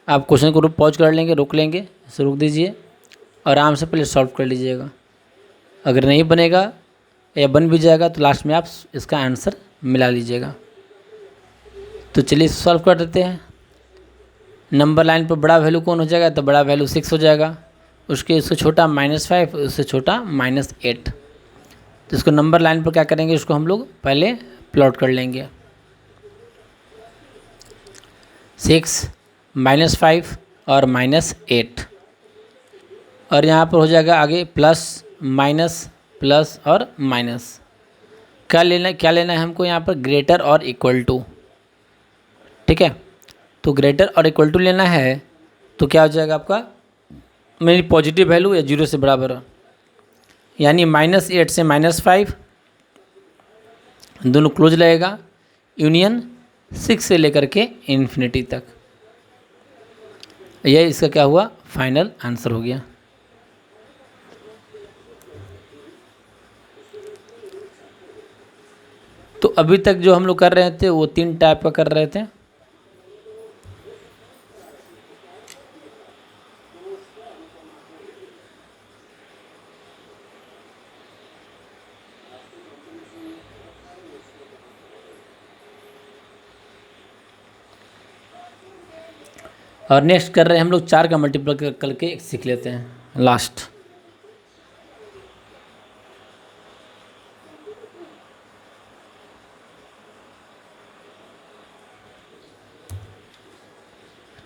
आप क्वेश्चन को पॉज कर लेंगे, रोक लेंगे, इसे रोक दीजिए और आराम से पहले सॉल्व कर लीजिएगा। अगर नहीं बनेगा या बन भी जाएगा तो लास्ट में आप इसका आंसर मिला लीजिएगा। तो चलिए सॉल्व कर देते हैं। नंबर लाइन पर बड़ा वैल्यू कौन हो जाएगा, तो बड़ा वैल्यू 6 हो जाएगा। उससे छोटा -5, उससे छोटा -8। तो इसको नंबर लाइन पर क्या करेंगे, उसको हम लोग पहले प्लॉट कर लेंगे। 6 -5 और -8, और यहाँ पर हो जाएगा आगे प्लस माइनस प्लस और माइनस। क्या लेना है हमको यहाँ पर, ग्रेटर और इक्वल टू। ठीक है, तो ग्रेटर और इक्वल टू लेना है तो क्या हो जाएगा आपका, मेरी पॉजिटिव वैल्यू या 0 से बराबर हो, यानी -8 से -5 दोनों क्लोज लगेगा, यूनियन 6 से लेकर के इन्फिनिटी तक। यह इसका क्या हुआ, फाइनल आंसर हो गया। तो अभी तक जो हम लोग कर रहे थे वो 3 टाइप का कर रहे थे। और नेक्स्ट कर रहे हैं हम लोग 4 का मल्टीपल करके सीख लेते हैं लास्ट।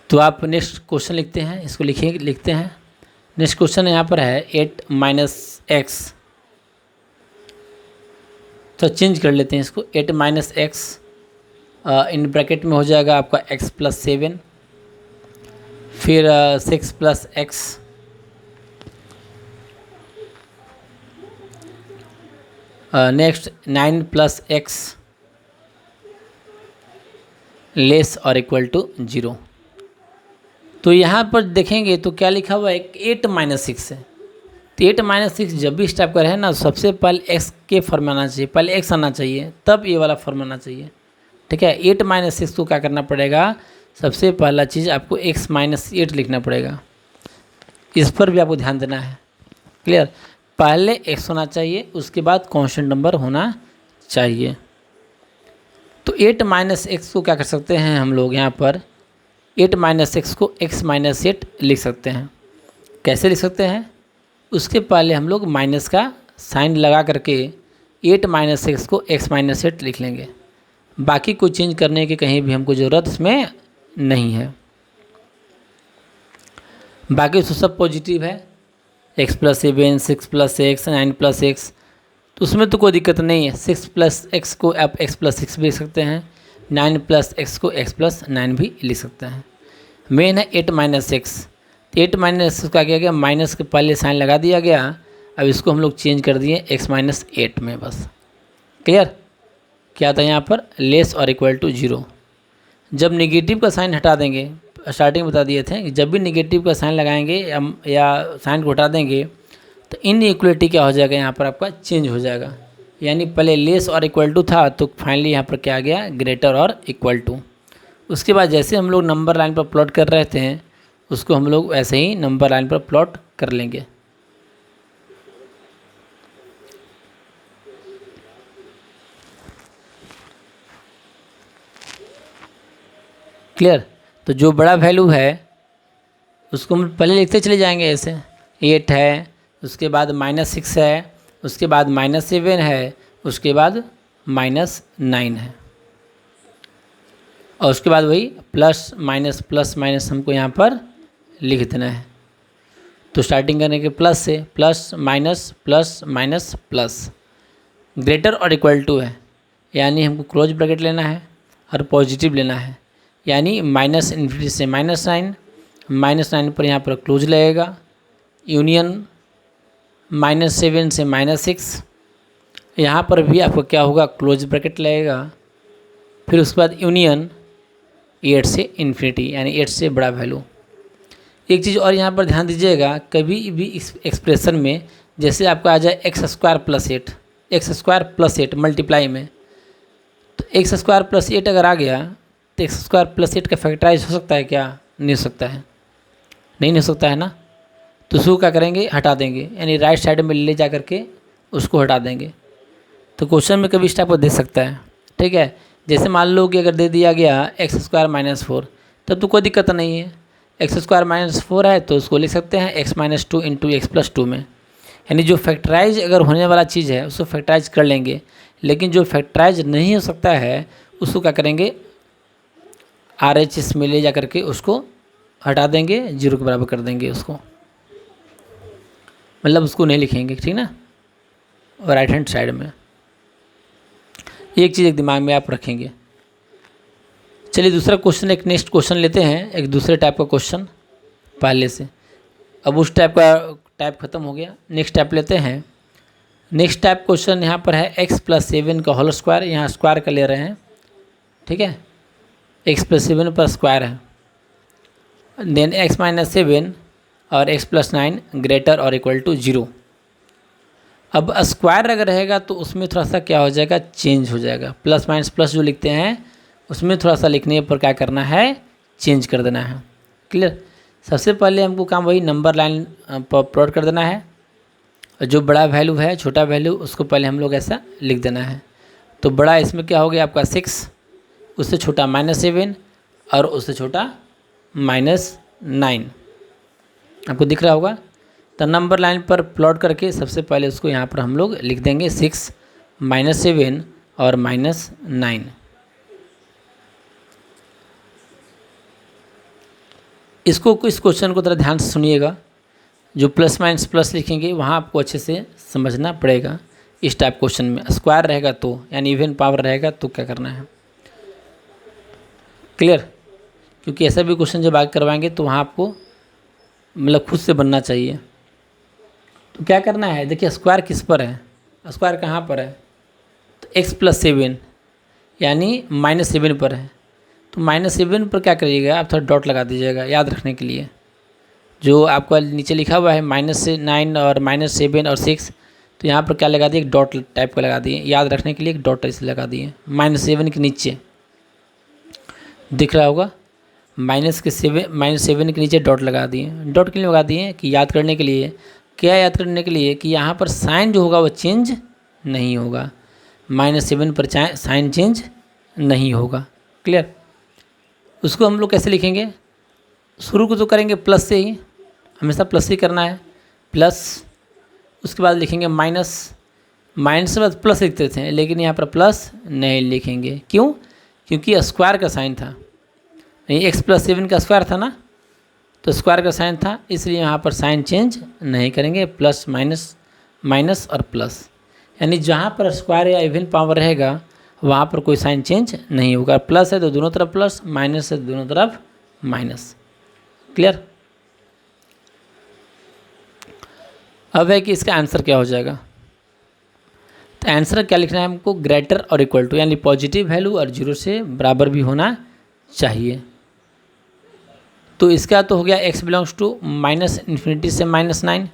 तो आप नेक्स्ट क्वेश्चन लिखते हैं, इसको लिखते हैं। नेक्स्ट क्वेश्चन यहाँ पर है 8 - x। तो चेंज कर लेते हैं इसको, 8 - x इन ब्रैकेट में हो जाएगा आपका x + 7, फिर 6 + x, नेक्स्ट 9 + x लेस और इक्वल टू 0। तो यहाँ पर देखेंगे तो क्या लिखा हुआ है, 8 - 6 है। तो 8 - 6 जब भी इस टाइप का रहे ना, सबसे पहले x के फॉर्म में आना चाहिए, पहले x आना चाहिए, तब ये वाला फॉर्म आना चाहिए। ठीक है, 8 - 6 को क्या करना पड़ेगा, सबसे पहला चीज़ आपको x - 8 लिखना पड़ेगा। इस पर भी आपको ध्यान देना है। क्लियर, पहले x होना चाहिए, उसके बाद कांस्टेंट नंबर होना चाहिए। तो 8 - x को क्या कर सकते हैं हम लोग, यहाँ पर 8 - x को x - 8 लिख सकते हैं। कैसे लिख सकते हैं, उसके पहले हम लोग माइनस का साइन लगा करके 8 - x को x - 8 लिख लेंगे। बाकी कोई चेंज करने की कहीं भी हमको ज़रूरत इसमें नहीं है। बाकी तो सब पॉजिटिव है, x + 7, 6 + x, 9 + x, तो उसमें तो कोई दिक्कत नहीं है। 6 + x को आप x + 6 भी लिख सकते हैं, 9 + x को x + 9 भी लिख सकते हैं। मेन है 8 - x। 8 - x का क्या गया, माइनस के पहले साइन लगा दिया गया। अब इसको हम लोग चेंज कर दिए x - 8 में बस। क्लियर, क्या था यहाँ पर, लेस और इक्वल टू 0। जब नेगेटिव का साइन हटा देंगे, स्टार्टिंग बता दिए थे कि जब भी नेगेटिव का साइन लगाएंगे या साइन को हटा देंगे तो इनइक्वलिटी क्या हो जाएगा, यहाँ पर आपका चेंज हो जाएगा। यानी पहले लेस और इक्वल टू था, तो फाइनली यहाँ पर क्या आ गया, ग्रेटर और इक्वल टू। उसके बाद जैसे हम लोग नंबर लाइन पर प्लॉट कर रहे थे, उसको हम लोग ऐसे ही नंबर लाइन पर प्लॉट कर लेंगे। क्लियर, तो जो बड़ा वैल्यू है उसको हम पहले लिखते चले जाएंगे। ऐसे 8 है, उसके बाद -6 है, उसके बाद -7 है, उसके बाद -9 है, और उसके बाद वही प्लस माइनस हमको यहाँ पर लिख देना है। तो स्टार्टिंग करने के प्लस से, प्लस माइनस प्लस, ग्रेटर और इक्वल टू है, यानी हमको क्लोज ब्रैकेट लेना है और पॉजिटिव लेना है। यानी -∞ से -9 पर यहाँ पर क्लोज लगेगा, यूनियन -7 से -6, यहाँ पर भी आपको क्या होगा, क्लोज ब्रैकेट लगेगा। फिर उसके बाद यूनियन 8 से इन्फिनिटी, यानी 8 से बड़ा वैल्यू। एक चीज़ और यहाँ पर ध्यान दीजिएगा, कभी भी इस एक्सप्रेशन में जैसे आपका आ जाए x² + 8 मल्टीप्लाई में, तो x² + 8 अगर आ गया तो x² + 8 का फैक्टराइज हो सकता है क्या, नहीं हो सकता है, नहीं हो सकता है ना। तो उसको क्या करेंगे, हटा देंगे, यानी राइट साइड में ले जा करके उसको हटा देंगे। तो क्वेश्चन में कभी इस टाइप को दे सकता है। ठीक है, जैसे मान लो कि अगर दे दिया गया x² - 4, तब तो कोई दिक्कत नहीं है। x² - 4 है तो उसको लिख सकते हैं x - 2 × x + 2 में, यानी जो फैक्टराइज अगर होने वाला चीज़ है उसको फैक्टराइज कर लेंगे। लेकिन जो फैक्टराइज नहीं हो सकता है उसको क्या करेंगे, RHS में ले जा करके उसको हटा देंगे, 0 के बराबर कर देंगे उसको, मतलब उसको नहीं लिखेंगे, ठीक ना। और राइट हैंड साइड में एक चीज़ एक दिमाग में आप रखेंगे। चलिए दूसरा क्वेश्चन, एक नेक्स्ट क्वेश्चन लेते हैं, एक दूसरे टाइप का क्वेश्चन पहले से। अब उस टाइप ख़त्म हो गया, नेक्स्ट टाइप लेते हैं। नेक्स्ट टाइप क्वेश्चन यहाँ पर है x+7 का होल स्क्वायर, यहाँ स्क्वायर का ले रहे हैं, ठीक है। x+7 पर स्क्वायर है, देन x-7 और x+9 ग्रेटर और इक्वल टू 0। अब स्क्वायर अगर रहेगा तो उसमें थोड़ा सा क्या हो जाएगा, चेंज हो जाएगा। प्लस माइनस प्लस जो लिखते हैं उसमें थोड़ा सा लिखने पर क्या करना है, चेंज कर देना है। क्लियर। सबसे पहले हमको काम वही नंबर लाइन पर प्लॉट कर देना है, जो बड़ा वैल्यू है छोटा वैल्यू उसको पहले हम लोग ऐसा लिख देना है। तो बड़ा इसमें क्या हो गया आपका 6, उससे छोटा -7 और उससे छोटा -9, आपको दिख रहा होगा। तो नंबर लाइन पर प्लॉट करके सबसे पहले उसको यहाँ पर हम लोग लिख देंगे 6, -7 और -9। इस क्वेश्चन को थोड़ा ध्यान से सुनिएगा, जो प्लस माइनस प्लस लिखेंगे वहाँ आपको अच्छे से समझना पड़ेगा। इस टाइप क्वेश्चन में स्क्वायर रहेगा तो यानी इवन पावर रहेगा तो क्या करना है, क्लियर। क्योंकि ऐसा भी क्वेश्चन जब आगे करवाएंगे तो वहाँ आपको मतलब खुद से बनना चाहिए। तो क्या करना है, देखिए स्क्वायर किस पर है, स्क्वायर कहाँ पर है, तो x+7 यानी -7 पर है। तो -7 पर क्या करिएगा आप, थोड़ा डॉट लगा दीजिएगा याद रखने के लिए। जो आपका नीचे लिखा हुआ है -9 और -7 और 6, तो यहाँ पर क्या लगा दिए, एक डॉट टाइप का लगा दिए, याद रखने के लिए एक डॉट ऐसे लगा दिए। -7 के नीचे दिख रहा होगा, -7 के नीचे डॉट लगा दिए। डॉट के लिए लगा दिए कि याद करने के लिए, क्या याद करने के लिए कि यहाँ पर साइन जो होगा वो चेंज नहीं होगा, -7 पर साइन चेंज नहीं होगा, क्लियर। उसको हम लोग कैसे लिखेंगे, शुरू को तो करेंगे प्लस से ही, हमेशा प्लस ही करना है, प्लस उसके बाद लिखेंगे माइनस, माइनस के बाद प्लस लिखते थे लेकिन यहाँ पर प्लस नहीं लिखेंगे, क्यों, क्योंकि स्क्वायर का साइन था, नहीं x+7 का स्क्वायर था ना, तो स्क्वायर का साइन था, इसलिए यहाँ पर साइन चेंज नहीं करेंगे। प्लस माइनस, माइनस और प्लस, यानी जहाँ पर स्क्वायर या इवन पावर रहेगा वहाँ पर कोई साइन चेंज नहीं होगा। प्लस है तो दोनों तरफ प्लस, माइनस है तो दोनों तरफ माइनस, क्लियर। अब है कि इसका आंसर क्या हो जाएगा, तो आंसर क्या लिखना है हमको, ग्रेटर और इक्वल टू, यानी पॉजिटिव वैल्यू और 0 से बराबर भी होना चाहिए। तो इसका तो हो गया x बिलोंग्स टू -∞ से -9,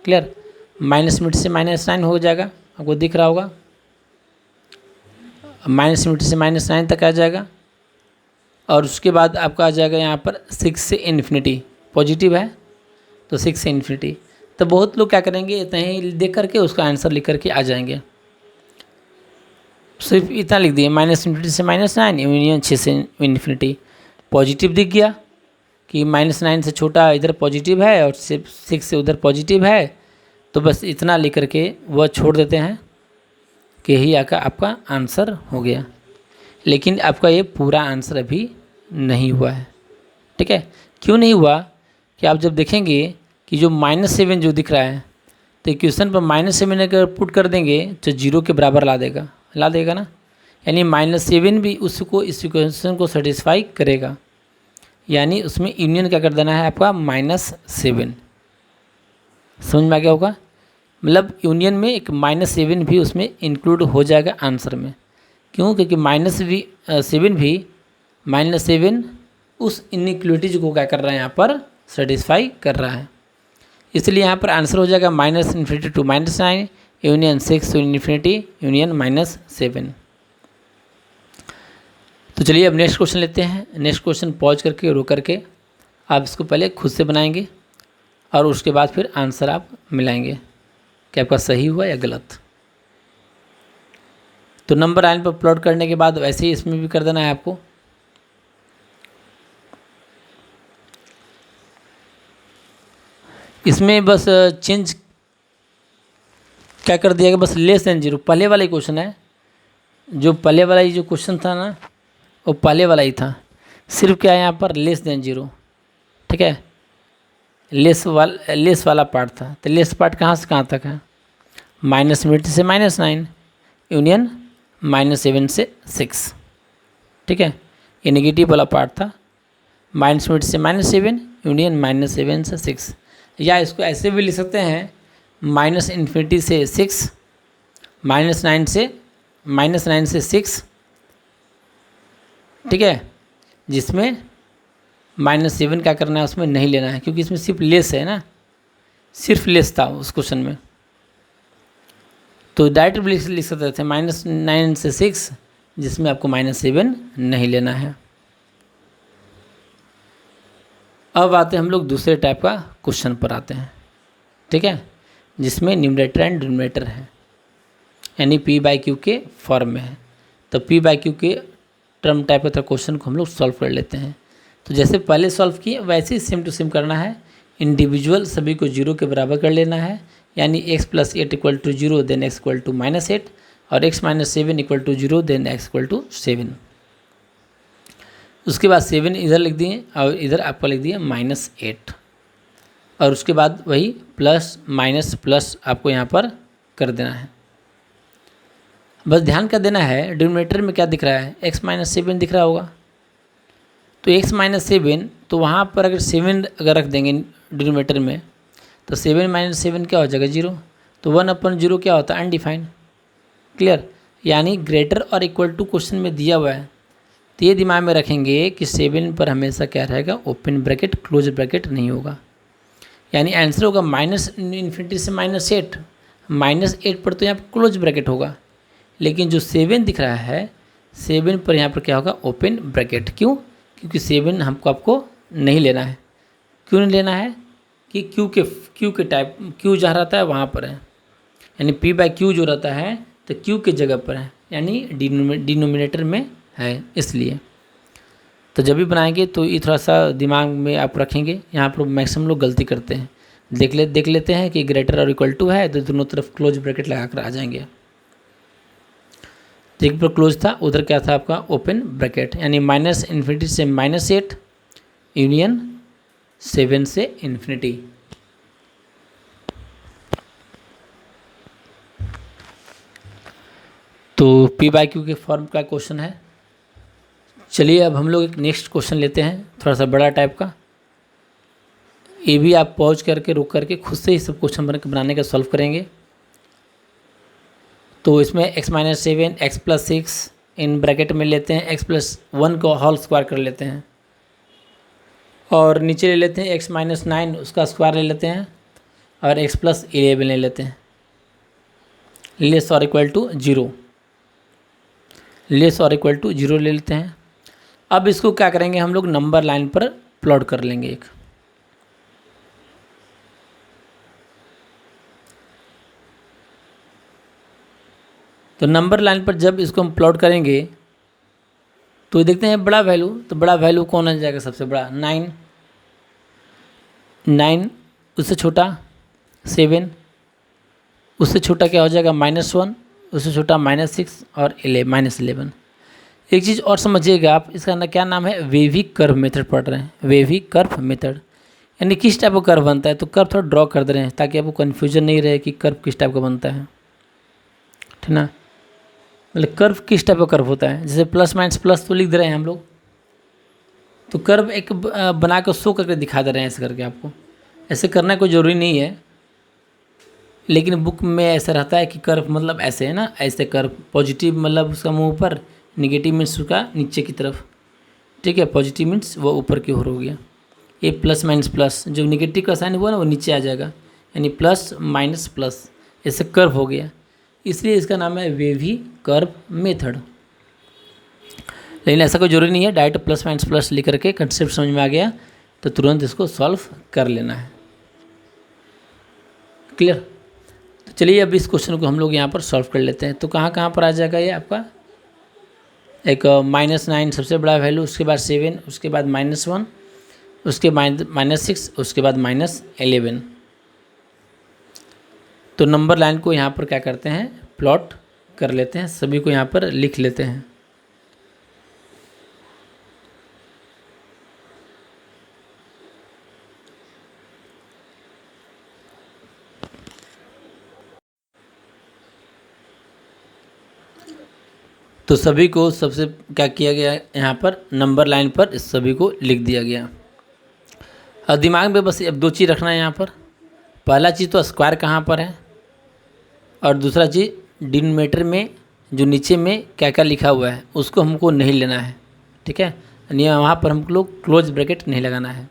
क्लियर। -∞ से -9 हो जाएगा, आपको दिख रहा होगा, -∞ से -9 तक आ जाएगा। और उसके बाद आपका आ जाएगा यहाँ पर 6 से इन्फिनिटी, पॉजिटिव है तो 6 से इन्फिनिटी। तो बहुत लोग क्या करेंगे, इतना ही देख करके उसका आंसर लिख करके आ जाएंगे, सिर्फ इतना लिख दिए -∞ से -9 यूनियन 6 से इन्फिनिटी। पॉजिटिव दिख गया कि -9 से छोटा इधर पॉजिटिव है और 6 से उधर पॉजिटिव है, तो बस इतना लिख करके वह छोड़ देते हैं कि यही आपका आंसर हो गया। लेकिन आपका ये पूरा आंसर अभी नहीं हुआ है, ठीक है। क्यों नहीं हुआ कि आप जब देखेंगे कि जो -7 जो दिख रहा है, तो इक्वेशन पर -7 अगर पुट कर देंगे तो 0 के बराबर ला देगा ना, यानी -7 भी उसको इस इक्वेशन को सेटिस्फाई करेगा, यानी उसमें यूनियन क्या कर देना है आपका -7। समझ में आ गया होगा, मतलब यूनियन में एक -7 भी उसमें इंक्लूड हो जाएगा आंसर में। क्यों, क्योंकि -7 उस इनइक्वलिटीज को क्या कर रहा है यहाँ पर सेटिस्फाई कर रहा है, इसलिए यहाँ पर आंसर हो जाएगा -∞ to -9 union 6 to infinity union -7। तो चलिए अब नेक्स्ट क्वेश्चन लेते हैं। नेक्स्ट क्वेश्चन पॉज करके रोक करके आप इसको पहले खुद से बनाएंगे और उसके बाद फिर आंसर आप मिलाएंगे कि आपका सही हुआ या गलत। तो नंबर लाइन पर प्लॉट करने के बाद वैसे ही इसमें भी कर देना है आपको। इसमें बस चेंज क्या कर दिया गया, बस लेस देन 0, पहले वाला ही क्वेश्चन है, जो पहले वाला ही जो क्वेश्चन था ना वो पहले वाला ही था, सिर्फ क्या है यहाँ पर लेस देन जीरो, ठीक है, लेस वाला पार्ट था। तो लेस पार्ट कहाँ से कहाँ तक है, -∞ से -9 यूनियन -7 से 6, ठीक है, ये नेगेटिव वाला पार्ट था। -∞ से -7 यूनियन -7 से 6, या इसको ऐसे भी लिख सकते हैं -∞ से 6, -9 से 6, ठीक है, जिसमें -7 क्या करना है, उसमें नहीं लेना है, क्योंकि इसमें सिर्फ लेस है ना, सिर्फ लेस था उस क्वेश्चन में। तो डायरेक्ट लिख सकते थे -9 से 6, जिसमें आपको -7 नहीं लेना है। अब आते हैं हम लोग दूसरे टाइप का क्वेश्चन पर आते हैं, ठीक है, जिसमें न्यूमरेटर एंड डिनोमिनेटर है, यानी P/Q के फॉर्म में है। तो P/Q के टर्म टाइप का क्वेश्चन को हम लोग सॉल्व कर लेते हैं। तो जैसे पहले सॉल्व किए वैसे ही सेम टू सेम करना है, इंडिविजुअल सभी को 0 के बराबर कर लेना है, यानी x + 8 = 0 देन x = -8 और x - 7 = 0 देन x = 7। उसके बाद 7 इधर लिख दिए और इधर आपका लिख दिया -8, और उसके बाद वही प्लस माइनस प्लस आपको यहाँ पर कर देना है। बस ध्यान क्या देना है, डिनोमिनेटर में क्या दिख रहा है, x - 7 दिख रहा होगा। तो x - 7, तो वहाँ पर अगर 7 अगर रख देंगे डिनोमिनेटर में, तो 7 - 7 क्या हो जाएगा, 0। तो 1/0 क्या होता है, अनडिफाइंड। क्लियर, यानी ग्रेटर और इक्वल टू क्वेश्चन में दिया हुआ है, तो ये दिमाग में रखेंगे कि 7 पर हमेशा क्या रहेगा, ओपन ब्रैकेट क्लोज ब्रैकेट नहीं होगा, यानी आंसर होगा -∞ से -8, -8 पर तो यहाँ पर क्लोज ब्रैकेट होगा, लेकिन जो 7 दिख रहा है 7 पर यहाँ पर क्या होगा, ओपन ब्रैकेट। क्यों, क्योंकि 7 आपको नहीं लेना है। क्यों नहीं लेना है कि क्यू के टाइप क्यू जहाँ रहता है वहाँ पर है, यानी P/Q जो रहता है तो क्यू के जगह पर है, यानी डिनोमिनेटर में है, इसलिए। तो जब भी बनाएंगे तो ये थोड़ा सा दिमाग में आप रखेंगे, यहाँ पर मैक्सिमम लोग गलती करते हैं। देख लेते हैं कि ग्रेटर और इक्वल टू है तो दोनों तरफ क्लोज ब्रैकेट लगा कर आ जाएंगे। एक पर क्लोज था, उधर क्या था आपका, ओपन ब्रैकेट, यानी -∞ से -8 यूनियन 7 से ∞। तो P/Q के फॉर्म का क्वेश्चन है। चलिए अब हम लोग एक नेक्स्ट क्वेश्चन लेते हैं, थोड़ा सा बड़ा टाइप का। ये भी आप पॉज करके रुक करके खुद से ही सब क्वेश्चन बनाने का सॉल्व करेंगे। तो इसमें x - 7 x + 6 इन ब्रैकेट में लेते हैं, x + 1 को होल स्क्वायर कर लेते हैं, और नीचे ले लेते हैं x - 9 उसका स्क्वायर ले लेते हैं, और x + 11 ले लेते हैं, लेस और इक्वल टू 0, लेस और इक्वल टू 0 ले लेते हैं। अब इसको क्या करेंगे, हम लोग नंबर लाइन पर प्लॉट कर लेंगे एक। तो नंबर लाइन पर जब इसको हम प्लॉट करेंगे तो देखते हैं बड़ा वैल्यू, तो बड़ा वैल्यू कौन आ जाएगा, सबसे बड़ा 9, उससे छोटा 7, उससे छोटा क्या हो जाएगा -1, उससे छोटा -6 और -11। एक चीज़ और समझिएगा आप, इसका क्या नाम है, वेवी कर्व मेथड पढ़ रहे हैं, वेवी कर्व मेथड, यानी किस टाइप का कर्व बनता है। तो कर्व थोड़ा ड्रॉ कर दे रहे हैं ताकि आपको कन्फ्यूजन नहीं रहे कि कर्व किस टाइप का बनता है, ठीक ना। मतलब कर्व किस टाइप का कर्व होता है, जैसे प्लस माइनस प्लस तो लिख दे रहे हैं हम लोग, तो कर्व एक बना कर शो करके दिखा दे रहे हैं ऐसे करके। आपको ऐसे करना कोई ज़रूरी नहीं है, लेकिन बुक में ऐसा रहता है कि कर्व मतलब ऐसे है ना, ऐसे कर्व, पॉजिटिव मतलब उसका मुंह ऊपर, निगेटिव मीन्स उसका नीचे की तरफ, ठीक है, पॉजिटिव मीन्स वो ऊपर की ओर हो गया। ये प्लस माइनस प्लस, जो निगेटिव का साइन हुआ ना वो नीचे आ जाएगा, यानी प्लस माइनस प्लस, ऐसे कर्व हो गया, इसलिए इसका नाम है वेवी कर्व मेथड। लेकिन ऐसा कोई जरूरी नहीं है, डायरेक्ट प्लस माइनस प्लस लिख करके कंसेप्ट समझ में आ गया तो तुरंत इसको सॉल्व कर लेना है। क्लियर, तो चलिए अब इस क्वेश्चन को हम लोग यहाँ पर सॉल्व कर लेते हैं। तो कहाँ कहाँ पर आ जाएगा ये आपका, एक -9 सबसे बड़ा वैल्यू, उसके बाद 7, उसके बाद -1, उसके बाद -6, उसके बाद -11। तो नंबर लाइन को यहाँ पर क्या करते हैं, प्लॉट कर लेते हैं, सभी को यहाँ पर लिख लेते हैं। तो सभी को सबसे क्या किया गया यहाँ पर नंबर लाइन पर इस सभी को लिख दिया गया। और दिमाग में बस अब दो चीज़ रखना है यहाँ पर। पहला चीज़ तो स्क्वायर कहाँ पर है, और दूसरा चीज़ डिनोमिनेटर में जो नीचे में क्या क्या लिखा हुआ है उसको हमको नहीं लेना है, ठीक है। यानी वहाँ पर हम लोग क्लोज ब्रैकेट नहीं लगाना है।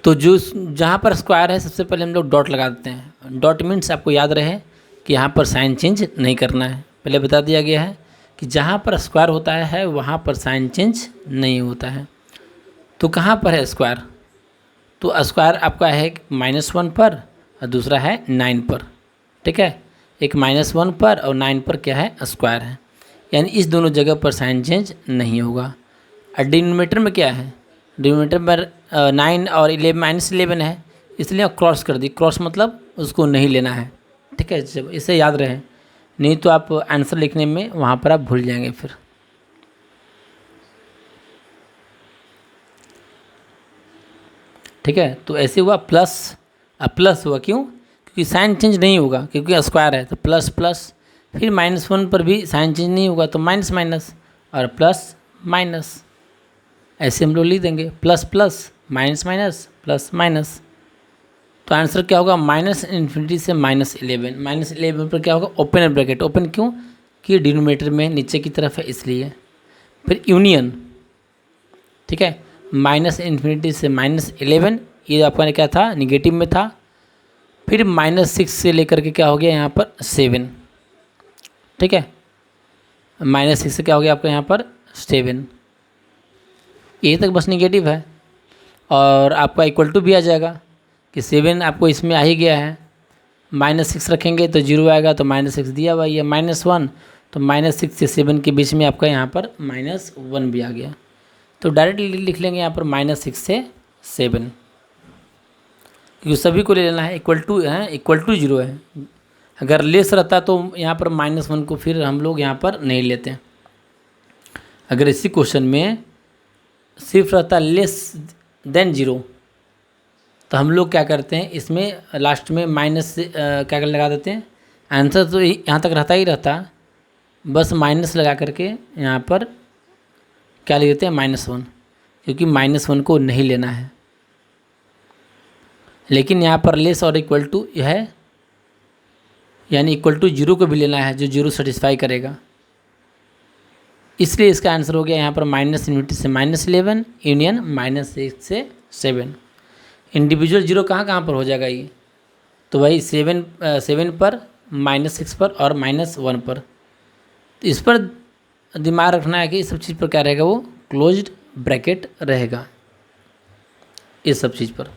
तो जो जहाँ पर स्क्वायर है सबसे पहले हम लोग डॉट लगा देते हैं। डॉट मीन्स आपको याद रहे कि यहाँ पर साइन चेंज नहीं करना है। पहले बता दिया गया है कि जहाँ पर स्क्वायर होता है वहाँ पर साइन चेंज नहीं होता है। तो कहाँ पर है स्क्वायर? तो स्क्वायर आपका है -1 पर और दूसरा है 9 पर, ठीक है। एक -1 पर और 9 पर क्या है स्क्वायर है, यानी इस दोनों जगह पर साइन चेंज नहीं होगा। और डिनोमिनेटर में क्या है? डिनोमिनेटर पर 9 और 11 है, इसलिए क्रॉस कर दी। क्रॉस मतलब उसको नहीं लेना है, ठीक है। जब इसे याद रहे, नहीं तो आप आंसर लिखने में वहाँ पर आप भूल जाएंगे फिर। ठीक है, तो ऐसे हुआ प्लस। अब प्लस हुआ क्यों? क्योंकि साइन चेंज नहीं होगा, क्योंकि स्क्वायर है। तो प्लस प्लस, फिर -1 पर भी साइन चेंज नहीं होगा, तो माइनस माइनस और प्लस माइनस, ऐसे हम लोग लिख देंगे। Plus plus minus minus plus minus. तो आंसर क्या होगा? -∞ से -11। -11 पर क्या होगा? Open bracket. ओपन क्यों? कि डिनोमिनेटर में नीचे की तरफ है इसलिए। फिर यूनियन, ठीक है। -∞ से -11, ये आपका क्या था? निगेटिव में था। फिर -6 से लेकर के क्या हो गया यहाँ पर 7, ठीक है। -6 से क्या हो गया आपका यहाँ पर 7, ये तक बस निगेटिव है। और आपका इक्वल टू भी आ जाएगा कि 7 आपको इसमें आ ही गया है। -6 रखेंगे तो 0 आएगा, तो -6 दिया हुआ ये -1, तो -6 से 7 के बीच में आपका यहाँ पर -1 भी आ गया। तो डायरेक्टली लिख लेंगे यहाँ पर -6 से 7, क्योंकि सभी को ले लेना है। इक्वल टू है, इक्वल टू 0 है। अगर लेस रहता तो यहाँ पर -1 को फिर हम लोग यहाँ पर नहीं लेते। अगर इसी क्वेश्चन में सिर्फ रहता लेस देन 0, तो हम लोग क्या करते हैं, इसमें लास्ट में माइनस क्या कर लगा देते हैं। आंसर तो यहाँ तक रहता ही रहता, बस माइनस लगा करके यहाँ पर क्या लिख देते हैं? -1, क्योंकि -1 को नहीं लेना है। लेकिन यहाँ पर लेस और इक्वल टू है, यानी इक्वल टू 0 को भी लेना है, जो 0 सेटिस्फाई करेगा। इसलिए इसका आंसर हो गया यहाँ पर -∞ से -11 यूनियन -6 से 7। इंडिविजुअल 0 कहाँ कहाँ पर हो जाएगा ये? तो भाई 7 पर, -6 पर और -1 पर। तो इस पर दिमाग रखना है कि इस सब चीज़ पर क्या रहेगा? वो क्लोज्ड ब्रैकेट रहेगा इस सब चीज़ पर।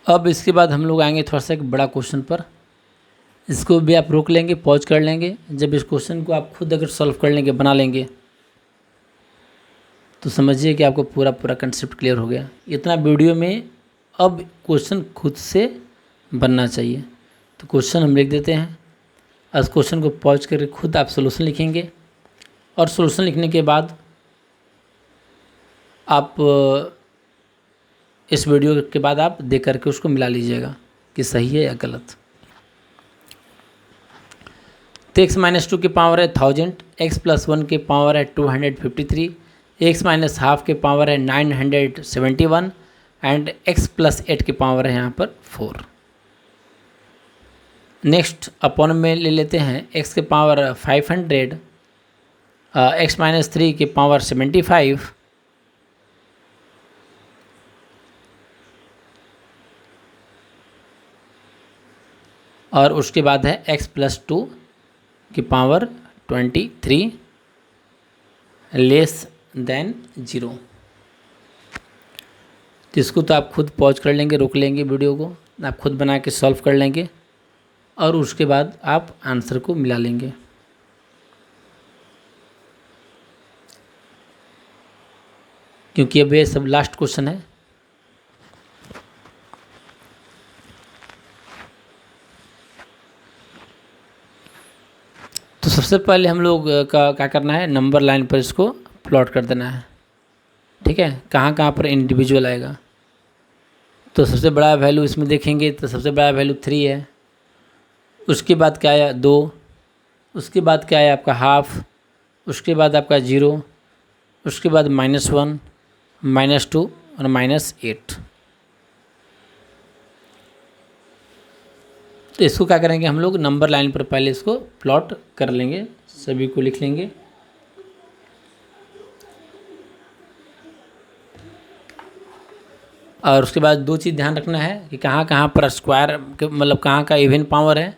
अब इसके बाद हम लोग आएंगे थोड़ा सा एक बड़ा क्वेश्चन पर। इसको भी आप रोक लेंगे, पॉज कर लेंगे। जब इस क्वेश्चन को आप खुद अगर सॉल्व कर लेंगे, बना लेंगे, तो समझिए कि आपको पूरा पूरा कंसेप्ट क्लियर हो गया। इतना वीडियो में अब क्वेश्चन खुद से बनना चाहिए। तो क्वेश्चन हम लिख देते हैं। इस क्वेश्चन को पॉज करके खुद आप सोल्यूशन लिखेंगे, और सोल्यूशन लिखने के बाद आप इस वीडियो के बाद आप देख करके उसको मिला लीजिएगा कि सही है या गलत। तो x-2 की पावर है 1000, x+1 की पावर है 253, x-½ की पावर है 971 एंड x+8 की पावर है यहाँ पर 4। नेक्स्ट अपॉन में ले लेते हैं x की पावर 500, x-3 की पावर 75, और उसके बाद है x+2 की पावर 23 लेस देन 0। तो इसको तो आप खुद पॉज कर लेंगे, रोक लेंगे वीडियो को, आप खुद बना के सॉल्व कर लेंगे, और उसके बाद आप आंसर को मिला लेंगे। क्योंकि अब ये सब लास्ट क्वेश्चन है। तो सबसे पहले हम लोग का क्या करना है, नंबर लाइन पर इसको प्लॉट कर देना है। ठीक है, कहाँ कहाँ पर इंडिविजुअल आएगा। तो सबसे बड़ा वैल्यू इसमें देखेंगे तो सबसे बड़ा वैल्यू 3 है। उसके बाद क्या आया 2, उसके बाद क्या आया आपका हाफ, उसके बाद आपका 0, उसके बाद -1, -2 और -8। तो इसको क्या करेंगे हम लोग, नंबर लाइन पर पहले इसको प्लॉट कर लेंगे, सभी को लिख लेंगे। और उसके बाद दो चीज़ ध्यान रखना है कि कहाँ कहाँ पर स्क्वायर मतलब कहाँ का इवन पावर है,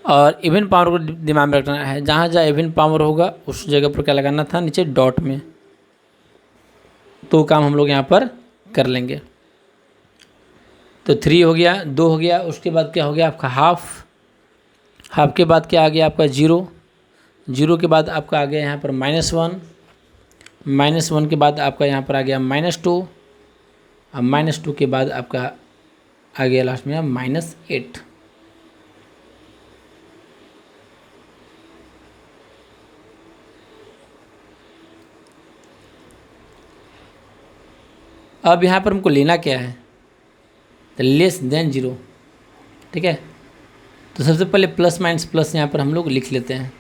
और इवन पावर को दिमाग में रखना है। जहाँ जहाँ इवन पावर होगा उस जगह पर क्या लगाना था, नीचे डॉट में। तो काम हम लोग यहाँ पर कर लेंगे। तो 3 हो गया, 2 हो गया, उसके बाद क्या हो गया आपका हाफ, हाफ के बाद क्या आ गया आपका 0, 0 के बाद आपका आ गया यहाँ पर -1, -1 के बाद आपका यहाँ पर आ गया -2, और -2 के बाद आपका आ गया लास्ट में -8। अब यहाँ पर हमको लेना क्या है, तो लेस देन 0। ठीक है, तो सबसे पहले प्लस माइनस प्लस यहाँ पर हम लोग लिख लेते हैं।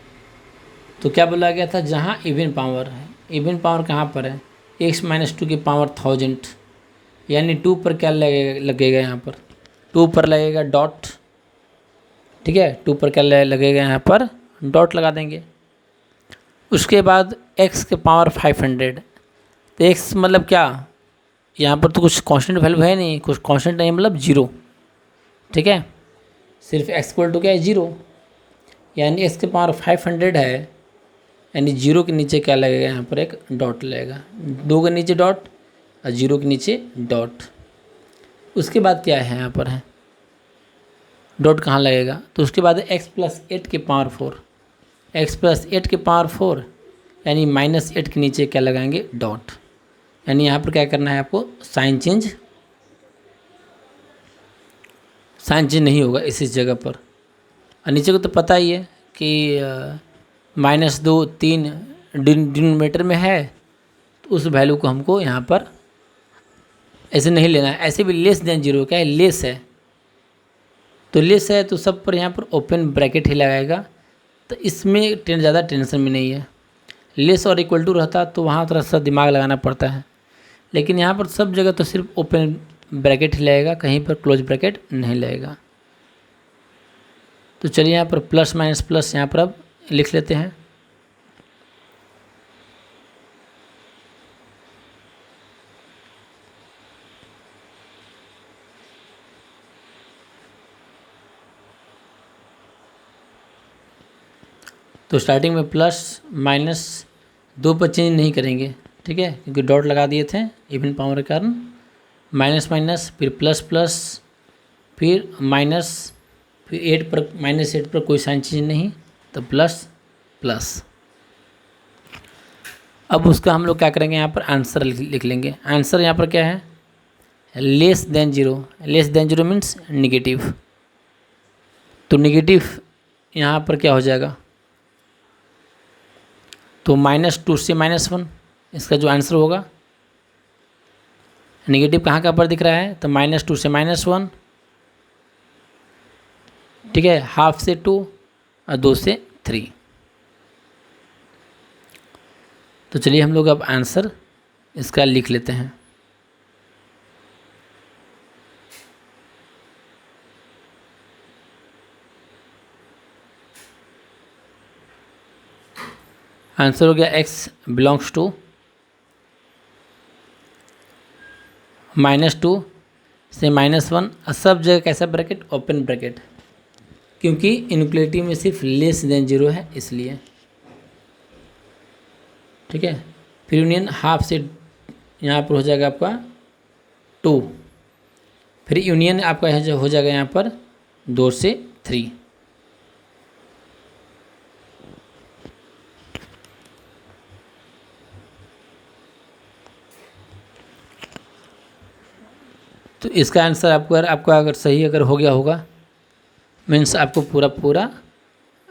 तो क्या बोला गया था, जहाँ इवन पावर है, इवन पावर कहाँ पर है, x - 2 की पावर 1000, यानी 2 पर क्या लगेगा यहाँ पर, 2 पर लगेगा डॉट। ठीक है, 2 पर क्या लगेगा यहाँ पर, डॉट लगा देंगे। उसके बाद x के पावर 500, तो x मतलब क्या, यहाँ पर तो कुछ कांस्टेंट वैल्यू है नहीं, कुछ कांस्टेंट नहीं मतलब 0। ठीक है, सिर्फ x इक्वल टू क्या है 0, यानी x के पावर 500 है, यानी 0 के नीचे क्या लगेगा यहाँ पर, एक डॉट लगेगा। 2 के नीचे डॉट और 0 के नीचे डॉट। उसके बाद क्या है यहाँ पर है, डॉट कहाँ लगेगा, तो उसके बाद x + 8 के पावर 4, x + 8 के पावर 4, यानी -8 के नीचे क्या लगाएंगे, डॉट। यानी यहाँ पर क्या करना है आपको, साइन चेंज नहीं होगा इस जगह पर। और नीचे को तो पता ही है कि -2 3 डिनोमिनेटर में है, तो उस वैल्यू को हमको यहाँ पर ऐसे नहीं लेना है। ऐसे भी लेस देन 0 क्या है, लेस है, तो लेस है तो सब पर यहाँ पर ओपन ब्रैकेट ही लगाएगा। तो इसमें ज़्यादा टेंशन में नहीं है। लेस और इक्वल टू रहता तो वहाँ थोड़ा सा दिमाग लगाना पड़ता है, लेकिन यहाँ पर सब जगह तो सिर्फ ओपन ब्रैकेट ही लगेगा, कहीं पर क्लोज ब्रैकेट नहीं लगेगा। तो चलिए यहाँ पर प्लस माइनस प्लस यहाँ पर अब लिख लेते हैं। तो स्टार्टिंग में प्लस माइनस 2 पर चेंज नहीं करेंगे, ठीक है, क्योंकि डॉट लगा दिए थे इवन पावर के कारण। माइनस माइनस फिर प्लस प्लस फिर माइनस, फिर 8 पर -8 पर कोई साइन चेंज नहीं, तो प्लस प्लस। अब उसका हम लोग क्या करेंगे, यहाँ पर आंसर लिख लेंगे। आंसर यहाँ पर क्या है, less than 0। Less than 0 means negative. तो निगेटिव यहाँ पर क्या हो जाएगा, तो -2 से -1 इसका जो आंसर होगा। नेगेटिव कहाँ पर दिख रहा है, तो -2 से -1, ठीक है, हाफ से 2 और 2 से 3। तो चलिए हम लोग अब आंसर इसका लिख लेते हैं। आंसर हो गया x बिलोंग्स टू -2 से -1, सब जगह कैसा ब्रैकेट, ओपन ब्रैकेट, क्योंकि इनक्वलिटी में सिर्फ लेस देन 0 है इसलिए। ठीक है, फिर यूनियन हाफ से यहाँ पर हो जाएगा आपका 2, फिर यूनियन आपका हो जाएगा यहाँ पर 2 से 3। तो इसका आंसर आपका अगर सही अगर हो गया होगा, मीन्स आपको पूरा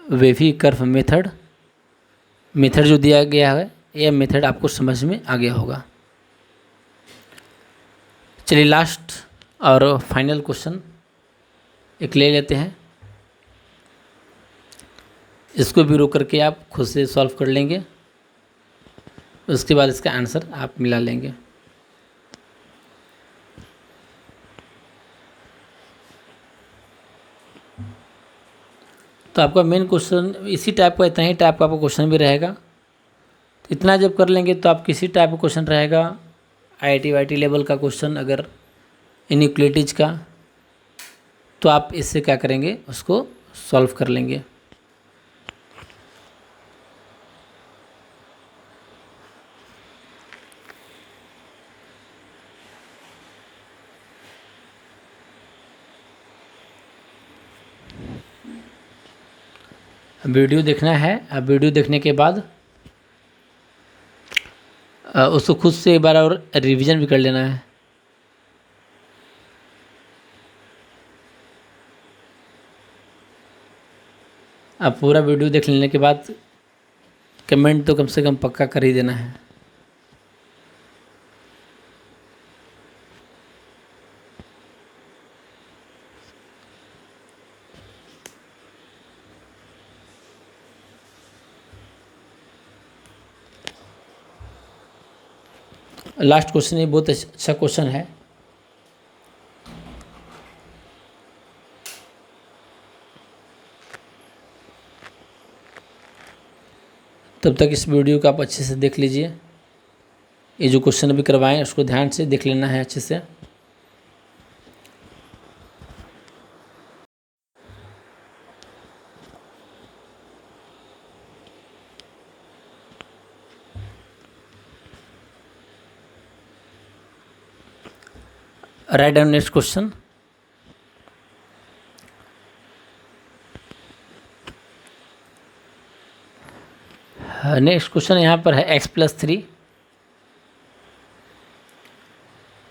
वेवी कर्व मेथड जो दिया गया है ये मेथड आपको समझ में आ गया होगा। चलिए लास्ट और फाइनल क्वेश्चन एक ले लेते हैं, इसको भी रोक करके आप खुद से सॉल्व कर लेंगे, उसके बाद इसका आंसर आप मिला लेंगे। तो आपका मेन क्वेश्चन इसी टाइप का, इतना ही टाइप का आपका क्वेश्चन भी रहेगा। तो इतना जब कर लेंगे तो आप किसी टाइप का क्वेश्चन रहेगा, IIT वाईटी लेवल का क्वेश्चन अगर इनइक्वलिटीज का, तो आप इससे क्या करेंगे, उसको सॉल्व कर लेंगे। वीडियो देखना है, अब वीडियो देखने के बाद उसको खुद से एक बार और रिवीजन भी कर लेना है। अब पूरा वीडियो देख लेने के बाद कमेंट तो कम से कम पक्का कर ही देना है। लास्ट क्वेश्चन ये बहुत अच्छा क्वेश्चन है। तब तक इस वीडियो को आप अच्छे से देख लीजिए, ये जो क्वेश्चन अभी करवाएं उसको ध्यान से देख लेना है अच्छे से। Write down next question. Next question यहाँ पर है x+3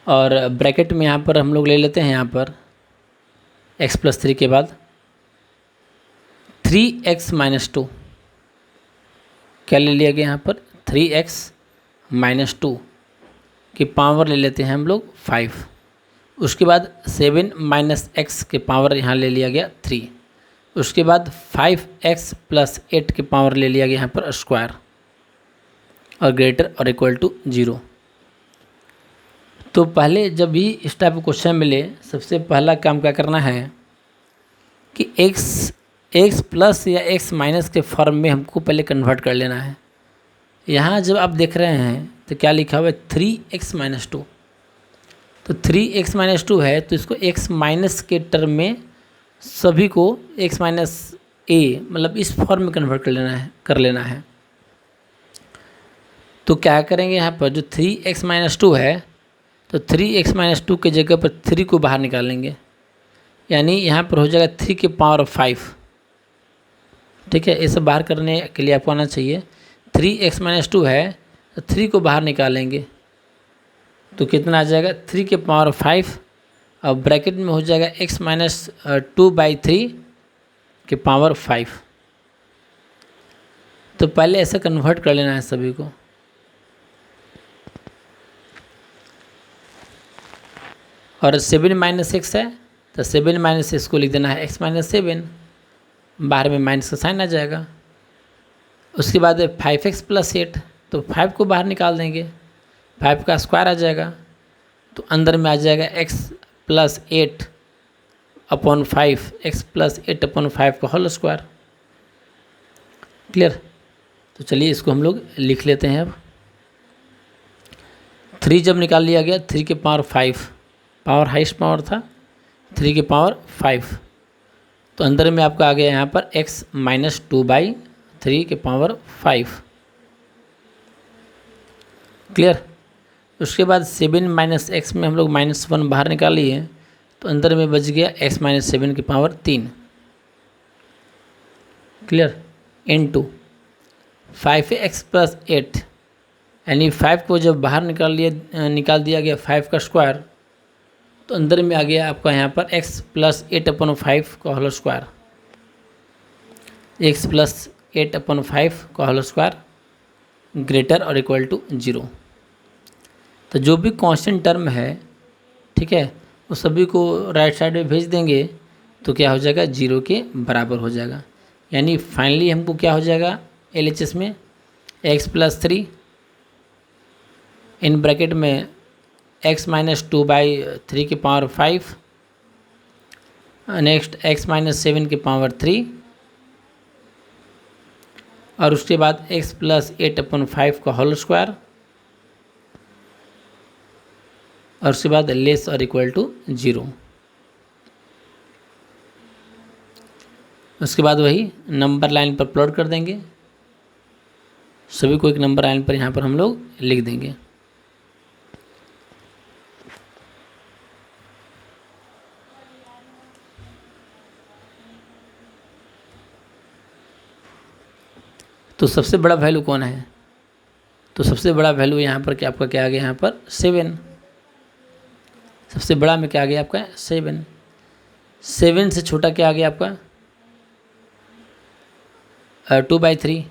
और ब्रैकेट में यहाँ पर हम लोग ले लेते हैं, यहाँ पर x+3 के बाद 3x-2 क्या ले लिया गया, यहाँ पर 3x-2 की पावर ले लेते हैं हम लोग 5। उसके बाद 7 - x के पावर यहाँ ले लिया गया 3। उसके बाद 5x + 8 के पावर ले लिया गया यहाँ पर स्क्वायर और ग्रेटर और इक्वल टू 0। तो पहले जब भी इस टाइप का क्वेश्चन मिले, सबसे पहला काम क्या करना है कि x प्लस या x- के फॉर्म में हमको पहले कन्वर्ट कर लेना है। यहाँ जब आप देख रहे हैं तो क्या लिखा हुआ है 3x-2, तो 3x-2 है तो इसको x- के टर्म में सभी को x - a मतलब इस फॉर्म में कन्वर्ट कर लेना है। तो क्या करेंगे, यहाँ पर जो 3x-2 है तो 3x-2 के जगह पर 3 को बाहर निकालेंगे, यानी यहाँ पर हो जाएगा 3 की पावर 5। ठीक है, ये सब बाहर करने के लिए आपको आना चाहिए। 3x-2 है तो 3 को बाहर निकालेंगे तो कितना आ जाएगा 3 के पावर 5 और ब्रैकेट में हो जाएगा x-2/3 के पावर 5। तो पहले ऐसे कन्वर्ट कर लेना है सभी को। और 7 - x है तो 7 - x को लिख देना है x-7, बाहर में माइनस का साइन आ जाएगा। उसके बाद 5x + 8 तो 5 को बाहर निकाल देंगे, 5 का स्क्वायर आ जाएगा तो अंदर में आ जाएगा x + 8/5, x + 8/5 का होल स्क्वायर। क्लियर। तो चलिए इसको हम लोग लिख लेते हैं। अब 3 जब निकाल लिया गया, 3 के पावर 5, पावर हाइस्ट पावर था 3 के पावर 5, तो अंदर में आपका आ गया यहाँ पर x-2/3 के पावर 5। क्लियर। उसके बाद 7 - x में हम लोग -1 बाहर निकाल लिए तो अंदर में बच गया x-7 की पावर 3। क्लियर। इनटू 5x + 8, यानी 5 को जब बाहर निकाल दिया गया 5 का स्क्वायर तो अंदर में आ गया आपका यहाँ पर x + 8/5 का होल स्क्वायर, x + 8/5 का होल स्क्वायर। ग्रेटर और इक्वल टू 0। तो जो भी कांस्टेंट टर्म है, ठीक है, वो सभी को राइट साइड में भेज देंगे तो क्या हो जाएगा, 0 के बराबर हो जाएगा। यानी फाइनली हमको क्या हो जाएगा LHS में, x + 3 इन ब्रैकेट में x - 2/3 की पावर 5, नेक्स्ट x - 7 की पावर 3, और उसके बाद x + 8/5 का होल स्क्वायर, और उसके बाद लेस और इक्वल टू 0। उसके बाद वही नंबर लाइन पर प्लॉट कर देंगे, सभी को एक नंबर लाइन पर यहाँ पर हम लोग लिख देंगे। तो सबसे बड़ा वैल्यू कौन है, तो सबसे बड़ा वैल्यू यहाँ पर क्या आपका क्या आ गया, यहाँ पर 7। सबसे बड़ा में क्या आ गया आपका 7। 7 से छोटा क्या आ गया आपका 2/3।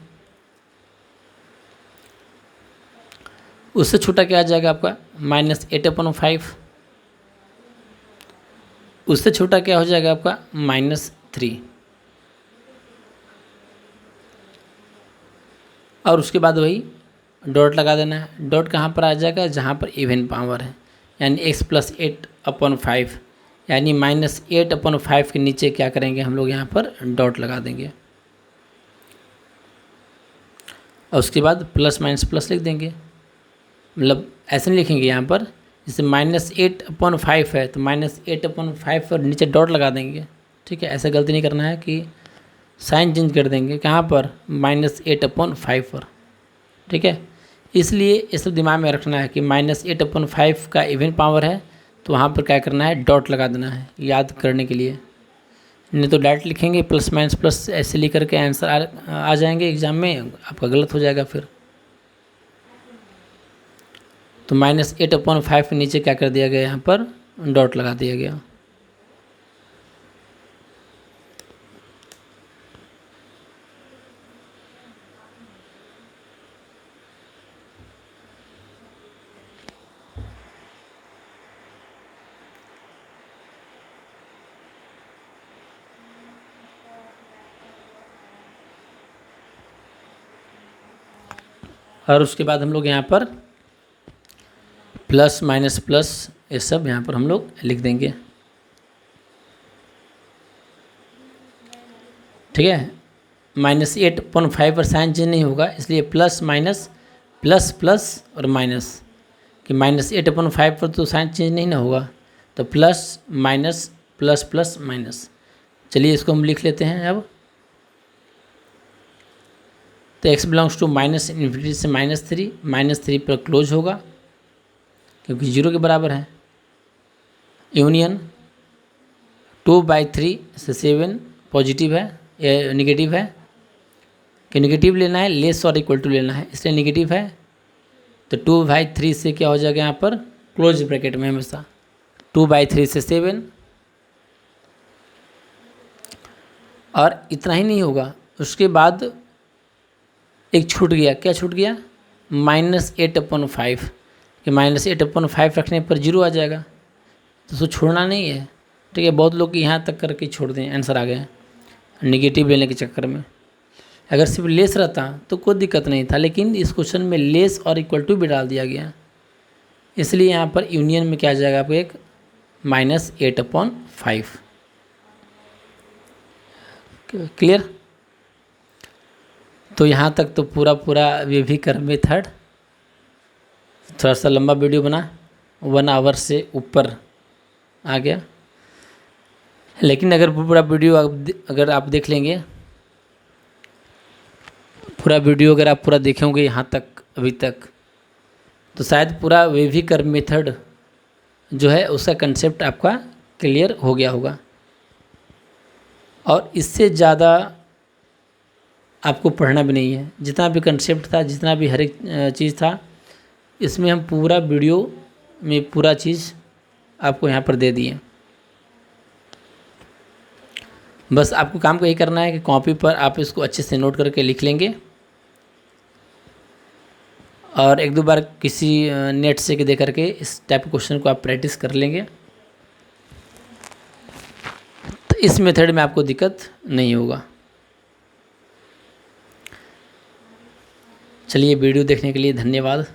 उससे छोटा क्या आ जाएगा आपका -8/5। उससे छोटा क्या हो जाएगा आपका -3। और उसके बाद वही डॉट लगा देना है। डॉट कहाँ पर आ जाएगा, जहाँ पर इवन पावर है, यानी x + 8/5, यानी -8/5 के नीचे क्या करेंगे हम लोग यहाँ पर डॉट लगा देंगे, और उसके बाद प्लस माइनस प्लस लिख देंगे। मतलब ऐसे नहीं लिखेंगे यहाँ पर, जैसे -8/5 है तो -8/5 पर नीचे डॉट लगा देंगे, ठीक है। ऐसा गलती नहीं करना है कि साइन चेंज कर देंगे, कहाँ पर -8/5 पर, ठीक है। इसलिए ये सब दिमाग में रखना है कि -8/5 का इवन पावर है तो वहाँ पर क्या करना है, डॉट लगा देना है याद करने के लिए। नहीं तो डायरेक्ट लिखेंगे प्लस माइनस प्लस ऐसे लिख करके आंसर आ जाएंगे एग्जाम में, आपका गलत हो जाएगा फिर। तो -8/5 के नीचे क्या कर दिया गया, यहाँ पर डॉट लगा दिया गया। और उसके बाद हम लोग यहाँ पर प्लस माइनस प्लस ये सब यहाँ पर हम लोग लिख देंगे, ठीक है। -8/5 पर साइन चेंज नहीं होगा, इसलिए प्लस माइनस प्लस प्लस और माइनस, कि -8/5 पर तो साइन चेंज नहीं ना होगा, तो plus minus plus plus minus. चलिए इसको हम लिख लेते हैं अब। तो x बिलोंग्स टू -∞ से -3, -3 पर क्लोज होगा क्योंकि 0 के बराबर है। यूनियन 2/3 से 7 पॉजिटिव है या निगेटिव है, कि निगेटिव लेना है, लेस और इक्वल टू लेना है, इसलिए निगेटिव है। तो 2/3 से क्या हो जाएगा यहाँ पर क्लोज ब्रैकेट में हमेशा 2/3 से 7। और इतना ही नहीं होगा, उसके बाद एक छूट गया, क्या छूट गया, -8/5, कि -8/5 रखने पर 0 आ जाएगा, तो उसको छोड़ना नहीं है, ठीक है। बहुत लोग यहाँ तक करके छोड़ दें, आंसर आ गए निगेटिव लेने के चक्कर में। अगर सिर्फ लेस रहता तो कोई दिक्कत नहीं था, लेकिन इस क्वेश्चन में लेस और इक्वल टू भी डाल दिया गया, इसलिए यहाँ पर यूनियन में क्या आ जाएगा आपको एक -8/5। क्लियर। तो यहाँ तक तो पूरा विभिकर्म मेथड, थोड़ा सा लंबा वीडियो बना, 1 आवर से ऊपर आ गया, लेकिन अगर पूरा वीडियो अगर आप देख लेंगे, पूरा वीडियो अगर आप पूरा देखेंगे यहाँ तक अभी तक, तो शायद पूरा विभिकर्म मेथड जो है उसका कंसेप्ट आपका क्लियर हो गया होगा। और इससे ज़्यादा आपको पढ़ना भी नहीं है, जितना भी कंसेप्ट था, जितना भी हर एक चीज़ था, इसमें हम पूरा वीडियो में पूरा चीज़ आपको यहाँ पर दे दिए। बस आपको काम को यही करना है कि कॉपी पर आप इसको अच्छे से नोट करके लिख लेंगे, और एक दो बार किसी नेट से दे करके इस टाइप के क्वेश्चन को आप प्रैक्टिस कर लेंगे तो इस मेथड में आपको दिक्कत नहीं होगा। चलिए, वीडियो देखने के लिए धन्यवाद।